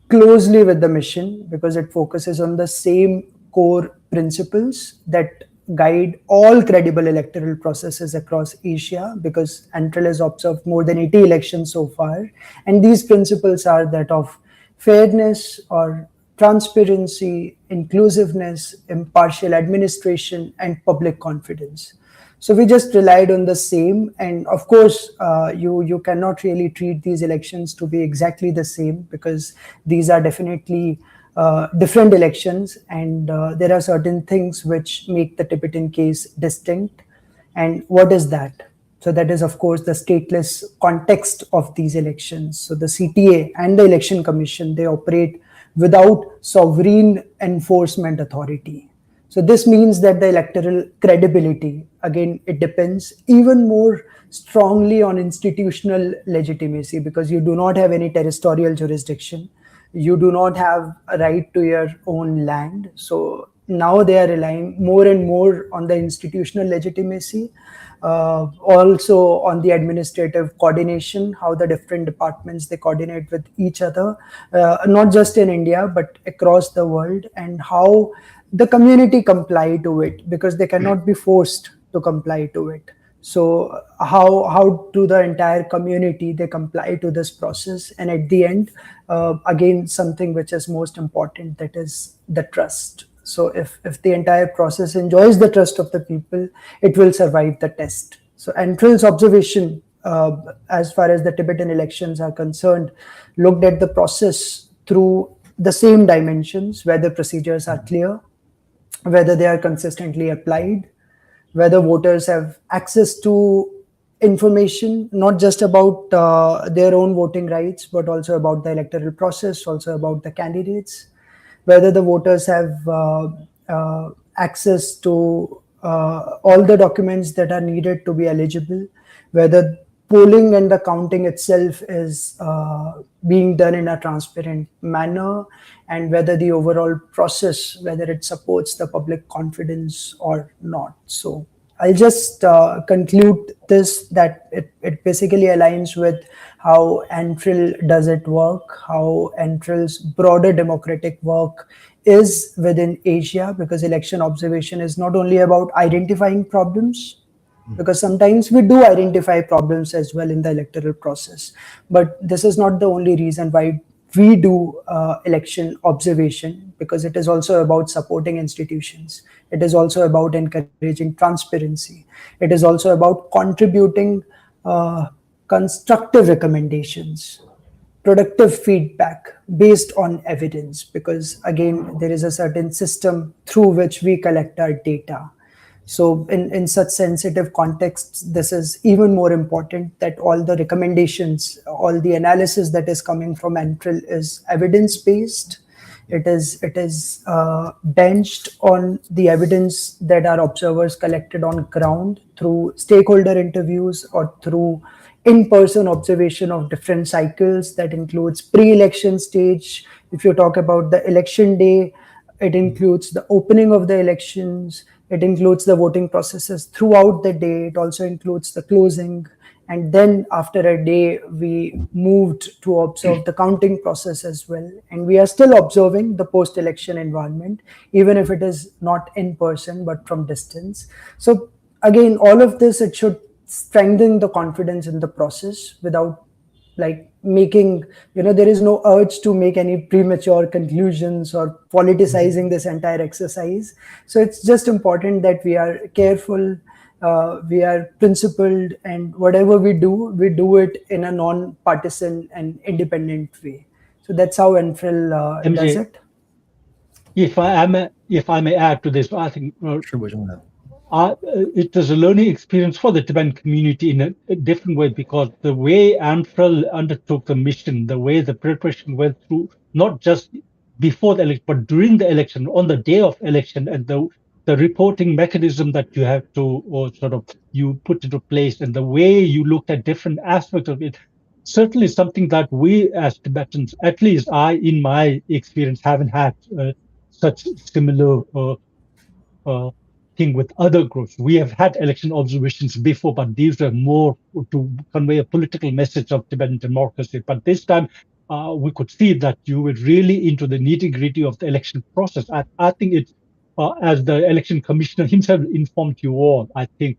closely with the mission because it focuses on the same core principles that guide all credible electoral processes across Asia, because ANFREL has observed more than 80 elections so far. And these principles are that of fairness or transparency, inclusiveness, impartial administration, and public confidence. So we just relied on the same, and of course, you cannot really treat these elections to be exactly the same because these are definitely different elections, and there are certain things which make the Tibetan case distinct. And what is that? So that is, of course, the stateless context of these elections. So the CTA and the Election Commission, they operate without sovereign enforcement authority. So this means that the electoral credibility, again, it depends even more strongly on institutional legitimacy because you do not have any territorial jurisdiction. You do not have a right to your own land. So now they are relying more and more on the institutional legitimacy, also on the administrative coordination, how the different departments, they coordinate with each other, not just in India, but across the world, and how the community comply to it because they cannot be forced to comply to it. So how do the entire community they comply to this process? And at the end, again, something which is most important, that is the trust. So if the entire process enjoys the trust of the people, it will survive the test. So ANFREL's observation, as far as the Tibetan elections are concerned, looked at the process through the same dimensions, whether procedures are clear, whether they are consistently applied, whether voters have access to information, not just about their own voting rights, but also about the electoral process, also about the candidates, whether the voters have access to all the documents that are needed to be eligible, whether polling and the counting itself is being done in a transparent manner, and whether the overall process, whether it supports the public confidence or not. So I'll just conclude this, that it basically aligns with how ANFREL does it work, how ANFREL's broader democratic work is within Asia, because election observation is not only about identifying problems, because sometimes we do identify problems as well in the electoral process, but this is not the only reason why we do election observation, because it is also about supporting institutions. It is also about encouraging transparency. It is also about contributing constructive recommendations, productive feedback based on evidence, because again, there is a certain system through which we collect our data. So in such sensitive contexts, this is even more important, that all the recommendations, all the analysis that is coming from ANFREL is evidence-based. It is benched on the evidence that our observers collected on ground through stakeholder interviews or through in-person observation of different cycles. That includes pre-election stage. If you talk about the election day, it includes the opening of the elections. It includes the voting processes throughout the day. It also includes the closing. And then after a day, we moved to observe the counting process as well. And we are still observing the post-election environment, even if it is not in person, but from distance. So again, all of this, it should strengthen the confidence in the process without like making, there is no urge to make any premature conclusions or politicizing this entire exercise. So it's just important that we are careful, we are principled, and whatever we do it in a non-partisan and independent way. So that's how NFREL does MJ, it. if I may add to this, I think Sure, Bhuching. it was a learning experience for the Tibetan community in a different way, because the way ANFREL undertook the mission, the way the preparation went through, not just before the election, but during the election, on the day of election, and the reporting mechanism that you have to, or sort of you put into place, and the way you looked at different aspects of it, certainly something that we as Tibetans, at least I, in my experience, haven't had such similar uh, thing with other groups. We have had election observations before, but these were more to convey a political message of Tibetan democracy. But this time, we could see that you were really into the nitty gritty of the election process. I think it's, as the election commissioner himself informed you all, I think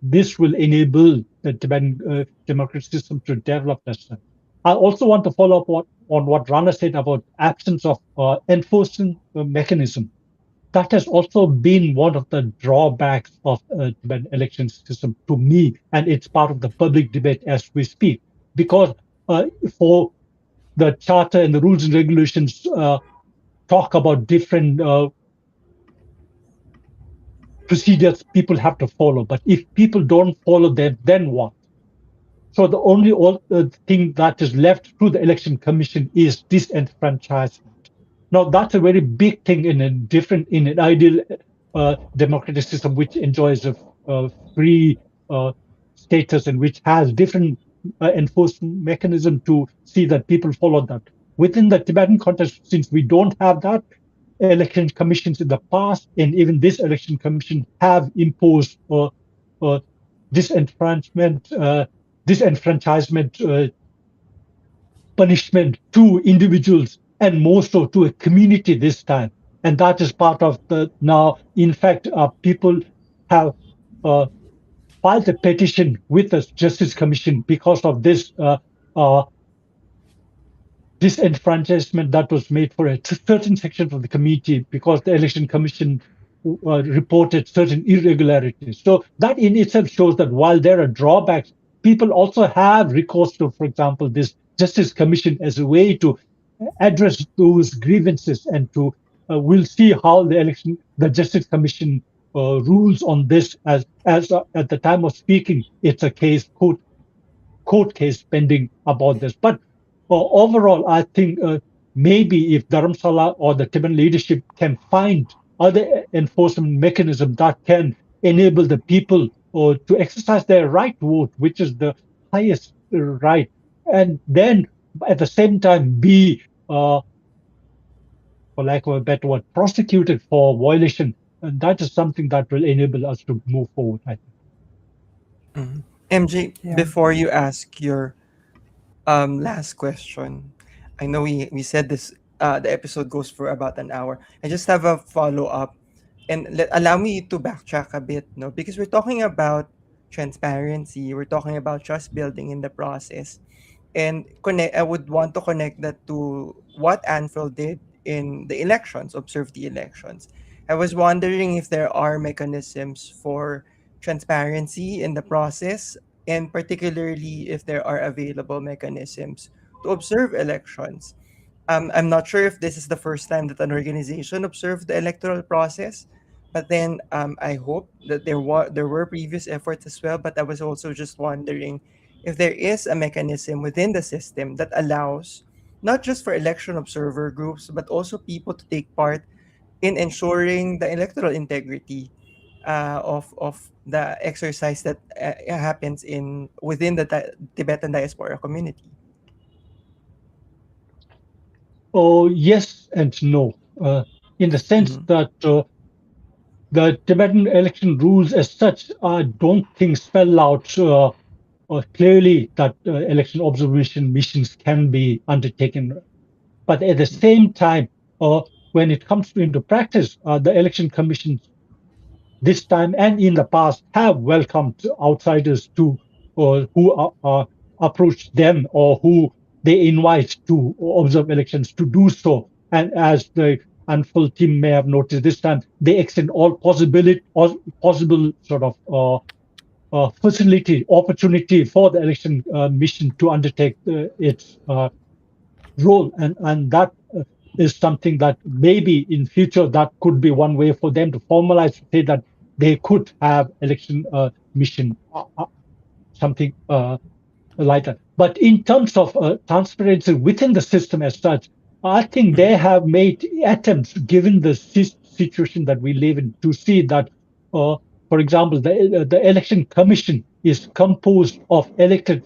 this will enable the Tibetan democratic system to develop as such. I also want to follow up on what Rana said about absence of enforcement mechanism. That has also been one of the drawbacks of the election system to me, and it's part of the public debate as we speak. Because for the charter and the rules and regulations talk about different procedures people have to follow, but if people don't follow them, then what? So the only thing that is left to the election commission is disenfranchisement. Now that's a very big thing in a different, in an ideal democratic system which enjoys a free uh, status and which has different enforcement mechanism to see that people follow that. Within the Tibetan context, since we don't have that, election commissions in the past and even this election commission have imposed uh, disenfranchisement, disenfranchisement punishment to individuals and more so to a community this time. And that is part of the now, in fact, people have uh, filed a petition with the Justice Commission because of this uh, disenfranchisement that was made for a certain section of the community because the election commission reported certain irregularities. So that in itself shows that while there are drawbacks, people also have recourse to, for example, this justice commission as a way to address those grievances and to we'll see how the justice commission rules on this as at the time of speaking it's a court case pending about this. But overall, I think maybe if Dharamsala or the Tibetan leadership can find other enforcement mechanism that can enable the people to exercise their right to vote, which is the highest right, and then at the same time be, for lack of a better word, prosecuted for violation, and that is something that will enable us to move forward, I think. Mhm. MJ, Yeah. before you ask your last question, I know we said this the episode goes for about an hour. I just have a follow up, and allow me to backtrack a bit, no, because we're talking about transparency, we're talking about trust building in the process, and connect. I would want to connect that to what ANFREL did in the elections, observe the elections. I was wondering if there are mechanisms for transparency in the process, and particularly if there are available mechanisms to observe elections. I'm not sure if this is the first time that an organization observed the electoral process, but then I hope that there were previous efforts as well. But I was also just wondering if there is a mechanism within the system that allows not just for election observer groups, but also people to take part in ensuring the electoral integrity of the exercise that happens in within the Tibetan diaspora community. Oh, yes and no, in the sense Mhm. that the Tibetan election rules as such, I don't think spell out clearly that election observation missions can be undertaken. But at the same time, when it comes into practice, the election commissions this time and in the past have welcomed outsiders to or who approach them or who they invite to observe elections to do so. And as the ANFREL team may have noticed this time, they extend all possible sort of opportunity for the election mission to undertake its role, and that is something that maybe in future that could be one way for them to formalize, to say that they could have election mission, something like that. But in terms of transparency within the system as such, I think they have made attempts, given the situation that we live in, to see that, for example, the election commission is composed of elected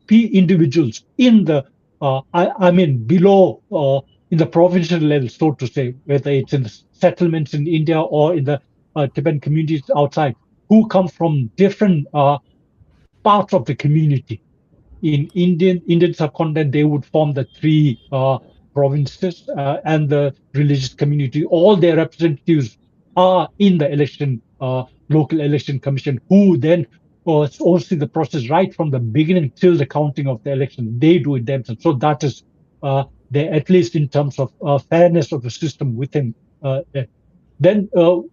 individuals in the, I mean, below, in the provincial level, so to say, whether it's in the settlements in India or in the Tibetan communities outside, who come from different parts of the community. In Indian subcontinent, they would form the three provinces and the religious community. All their representatives are in the election, local election commission, who then oversee the process right from the beginning till the counting of the election. They do it themselves. So that is there, at least in terms of fairness of the system within. Then the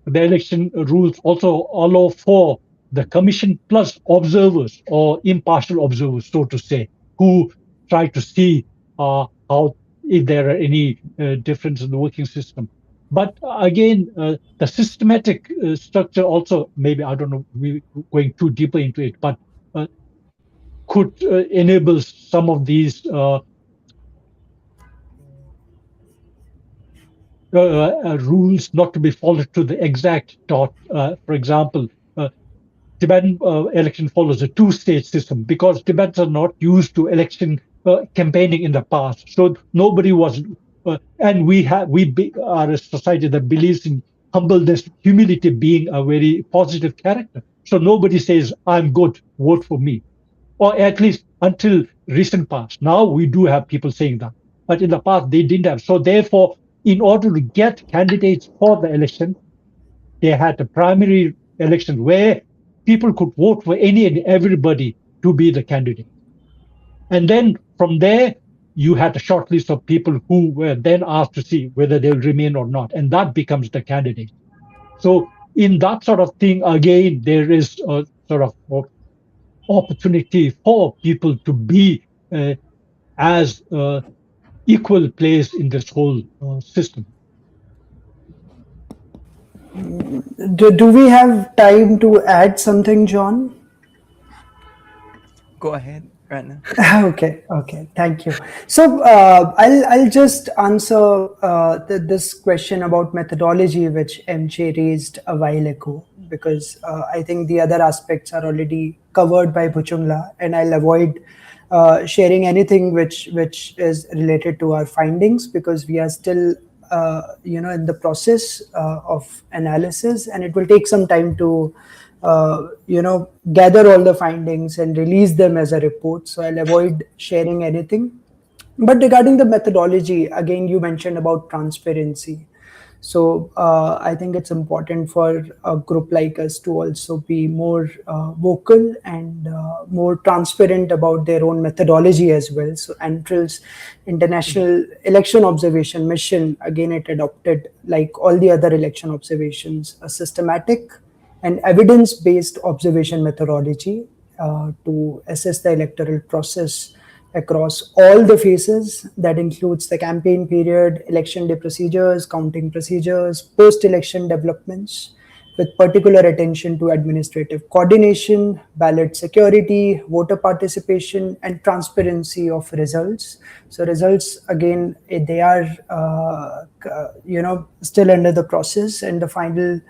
election rules also allow for the commission plus observers or impartial observers, so to say, who try to see how, if there are any difference in the working system. But again, the systematic structure also, maybe, I don't know, we're going too deeper into it, but could enable some of these rules not to be followed to the exact dot. For example, Tibetan election follows a two-stage system because Tibetans are not used to election campaigning in the past. So nobody was, and we are a society that believes in humbleness, humility being a very positive character. So nobody says, "I'm good, vote for me," or at least until recent past. Now we do have people saying that, but in the past they didn't have. So therefore, in order to get candidates for the election, they had a primary election where people could vote for any and everybody to be the candidate. And then from there, you had a short list of people who were then asked to see whether they'll remain or not. And that becomes the candidate. So in that sort of thing, again, there is a sort of opportunity for people to be as equal place in this whole system. Do we have time to add something, John? Go ahead, Rana. Okay, thank you. So I'll just answer this question about methodology, which MJ raised a while ago, because I think the other aspects are already covered by Bhuchung, and I'll avoid sharing anything which is related to our findings, because we are still in the process of analysis, and it will take some time to gather all the findings and release them as a report. So I'll avoid sharing anything. But regarding the methodology, again, you mentioned about transparency. So I think it's important for a group like us to also be more vocal and more transparent about their own methodology as well. So ANFREL's International Election Observation Mission, again, it adopted, like all the other election observations, a systematic and evidence-based observation methodology to assess the electoral process across all the phases. That includes the campaign period, election day procedures, counting procedures, post-election developments, with particular attention to administrative coordination, ballot security, voter participation, and transparency of results. So results, again, they are still under the process, and the final,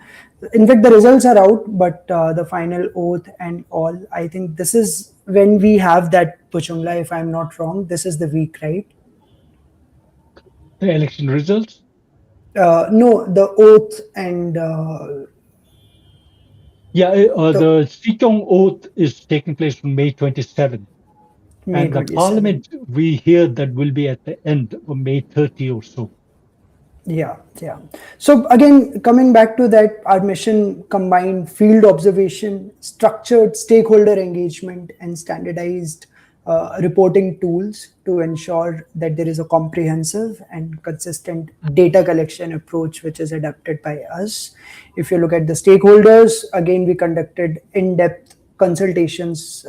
in fact, the results are out, but the final oath and all, I think this is when we have that, Bhuchung, if I'm not wrong, this is the week, right? The election results? No, the oath and... the Sitong oath is taking place on May 27th. May and 27th. The parliament, we hear that will be at the end of May 30 or so. Yeah. So again, coming back to that, our mission combined field observation, structured stakeholder engagement, and standardized reporting tools to ensure that there is a comprehensive and consistent data collection approach which is adapted by us. If you look at the stakeholders, again, we conducted in-depth consultations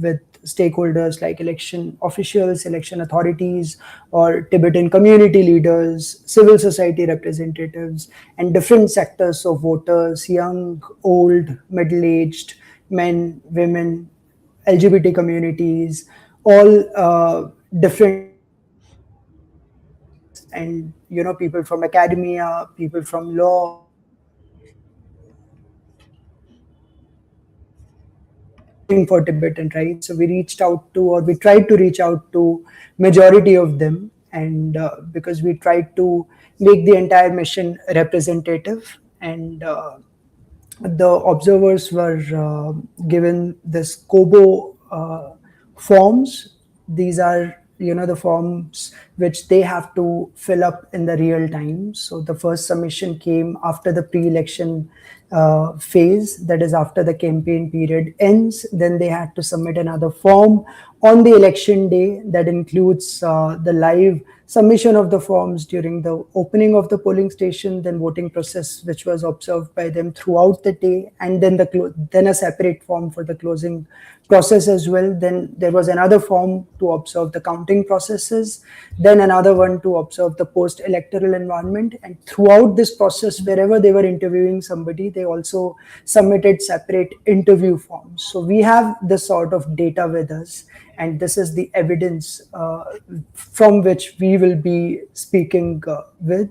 with stakeholders like election officials, election authorities, or Tibetan community leaders, civil society representatives, and different sectors of voters, young, old, middle aged, men, women, LGBT communities, all different sectors, and people from academia, people from law, fighting for Tibetan rights. So we reached out to, or we tried to reach out to, majority of them, and because we tried to make the entire mission representative, and the observers were given this Kobo forms. These are the forms which they have to fill up in the real time. So the first submission came after the pre-election phase, that is after the campaign period ends. Then they had to submit another form on the election day that includes the live submission of the forms during the opening of the polling station, then voting process which was observed by them throughout the day, and then then a separate form for the closing process as well. Then there was another form to observe the counting processes, then another one to observe the post-electoral environment. And throughout this process, wherever they were interviewing somebody, they also submitted separate interview forms. So we have this sort of data with us, and this is the evidence from which we will be speaking with,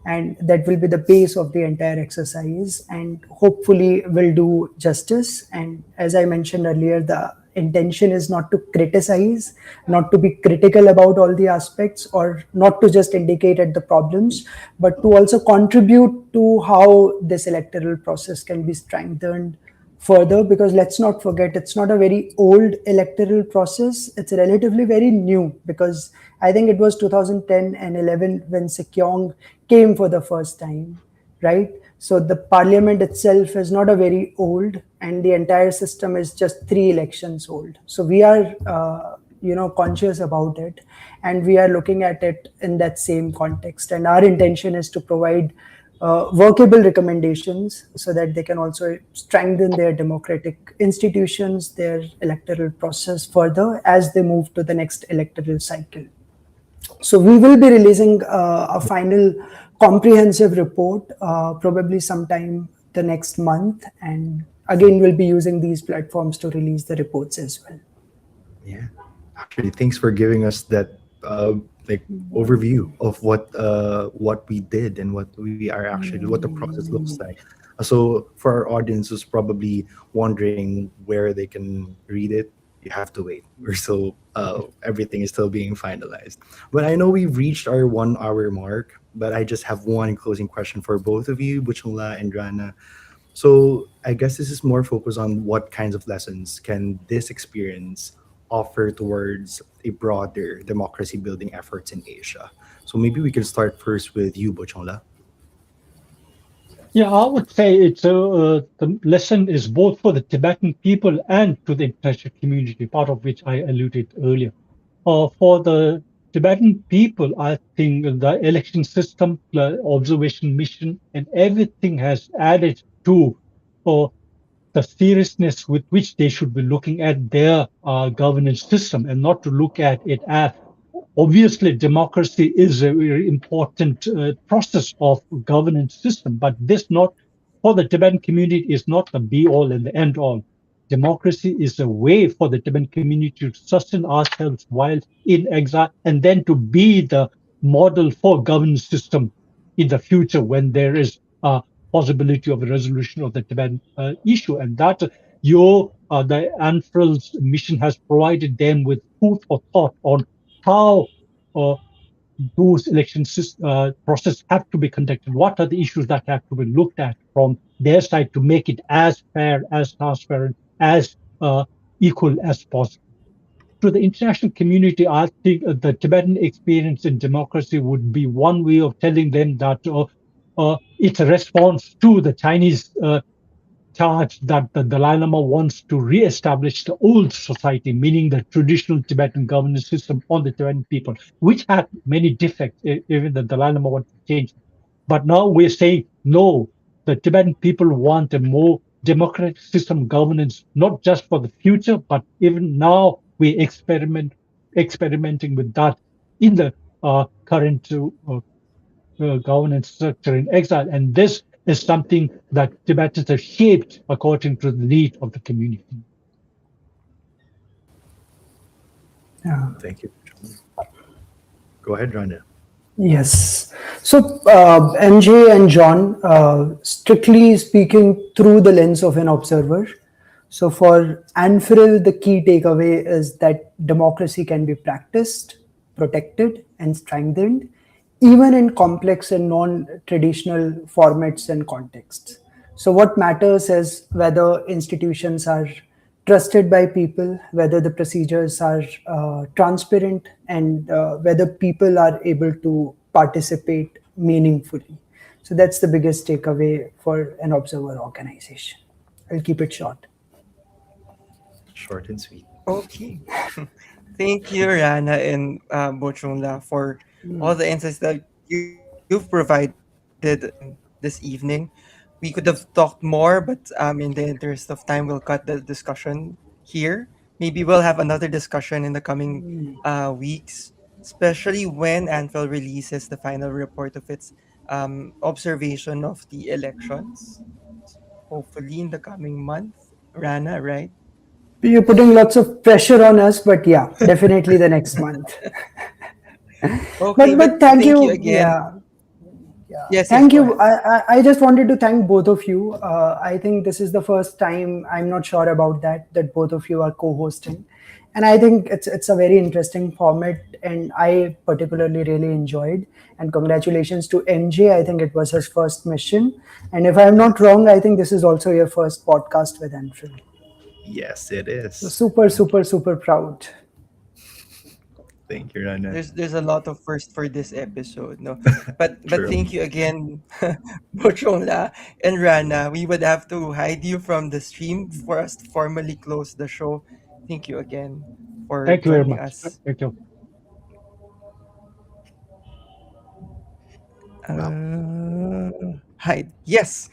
and that will be the base of the entire exercise, and hopefully will do justice. And as I mentioned earlier, the intention is not to criticize, not to be critical about all the aspects, or not to just indicate at the problems, but to also contribute to how this electoral process can be strengthened further. Because let's not forget, it's not a very old electoral process, it's relatively very new, because I think it was 2010 and 11 when Sekyong came for the first time, right? So the parliament itself is not a very old, and the entire system is just 3 elections old. So we are conscious about it, and we are looking at it in that same context, and our intention is to provide workable recommendations so that they can also strengthen their democratic institutions, their electoral process further as they move to the next electoral cycle. So we will be releasing a final comprehensive report probably sometime the next month, and again we'll be using these platforms to release the reports as well. Yeah, actually, thanks for giving us that like overview of what we did and what we are actually, what the process looks like. So for our audience who's probably wondering where they can read it, you have to wait. We're still everything is still being finalized. But I know we've reached our 1 hour mark. But I just have one closing question for both of you, Buchungla and Rana. So I guess this is more focused on what kinds of lessons can this experience offer towards a broader democracy building efforts in Asia. So maybe we can start first with you, Buchungla. Yeah, I would say the lesson is both for the Tibetan people and to the international community, part of which I alluded earlier. For the Tibetan people, I think the election system, the observation mission, and everything has added to uh, the seriousness with which they should be looking at their governance system, and not to look at it as, obviously democracy is a very important process of governance system, but this not for the Tibetan community is not the be all and the end all. Democracy is a way for the Tibetan community to sustain ourselves while in exile, and then to be the model for governance system in the future when there is a possibility of a resolution of the Tibetan issue. And that the ANFREL's mission has provided them with food for thought on how uh, those elections process have to be conducted. What are the issues that have to be looked at from their side to make it as fair, as transparent, as equal as possible? To the international community, I think the Tibetan experience in democracy would be one way of telling them that it's a response to the Chinese charge that the Dalai Lama wants to re-establish the old society, meaning the traditional Tibetan governance system on the Tibetan people, which had many defects. Even the Dalai Lama wanted to change. But now we're saying no. The Tibetan people want a more democratic system governance, not just for the future, but even now we experimenting with that in the current governance structure in exile. And this is something that Tibetans have shaped according to the need of the community. Yeah. Thank you, John. Go ahead, Rana. Yes. So, MJ and John, strictly speaking, through the lens of an observer. So, for ANFREL, the key takeaway is that democracy can be practiced, protected, and strengthened, even in complex and non traditional formats and contexts. So, what matters is whether institutions are trusted by people, whether the procedures are transparent, and whether people are able to participate meaningfully. So that's the biggest takeaway for an observer organization. I'll keep it short. Short and sweet. Okay. Thank you, Rana and Bochungla, for all the insights that you've provided this evening. We could have talked more, but in the interest of time, we'll cut the discussion here. Maybe we'll have another discussion in the coming weeks, especially when ANFEL releases the final report of its observation of the elections. Hopefully in the coming month, Rana, right? You're putting lots of pressure on us, but yeah, definitely the next month. Okay, but But thank thank you you. again. Yeah, yeah. Yes, yes, Thank go you. ahead. I just wanted to thank both of you. I think this is the first time, I'm not sure about that both of you are co-hosting, and I think it's a very interesting format, and I particularly really enjoyed. And congratulations to MJ. I think it was his first mission, and if I'm not wrong, I think this is also your first podcast with Andrew. Yes, it So is. super, Thank you. super, super proud. Thank you, Rana. There's a lot of first for this episode, no? But True. thank you again, Bochongla and Rana. We would have to hide you from the stream for us to formally close the show. Thank you again for Thank you very joining much. us. Thank you. Wow. Hide. Yes.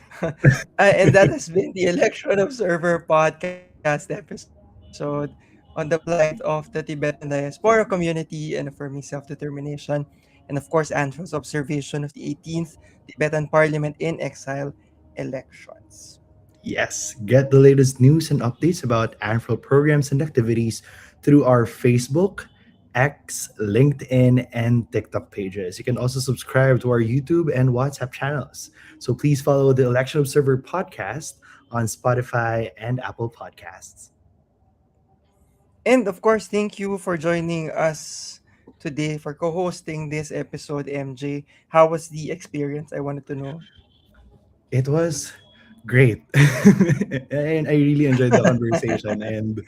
And that has been the Election Observer podcast episode on the plight of the Tibetan diaspora community and affirming self-determination. And of course, Angel's observation of the 18th Tibetan Parliament-in-Exile elections. Yes, get the latest news and updates about ANFREL programs and activities through our Facebook, X, LinkedIn, and TikTok pages. You can also subscribe to our YouTube and WhatsApp channels. So please follow the Election Observer podcast on Spotify and Apple Podcasts. And of course, thank you for joining us today for co-hosting this episode, MJ. How was the experience? I wanted to know. It was great. And I really enjoyed the conversation. And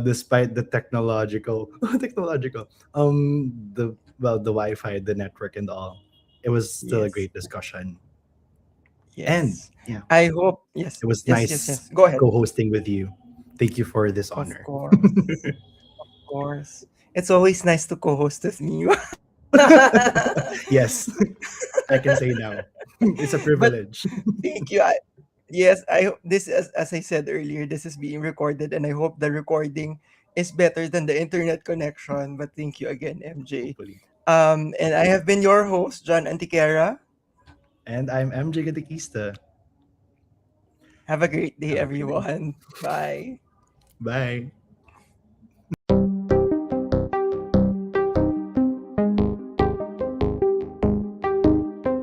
despite the technological, technological, the Wi-Fi, the network, and all, it was still a Yes. great discussion. And Yes. yeah, I hope yes. it was Yes, yes, nice yes. Go ahead. co-hosting with you. Thank you for this Of honor. course. Of course. It's always nice to co-host with me. Yes, I can say now. It's a But privilege. thank you. Yes, I hope this as I said earlier, this is being recorded and I hope the recording is better than the internet connection. But thank you again, MJ. Hopefully. And I have been your host, John Antiquera. And I'm MJ Gatikista. Have a great day, Have a great day. everyone. Bye. Bye.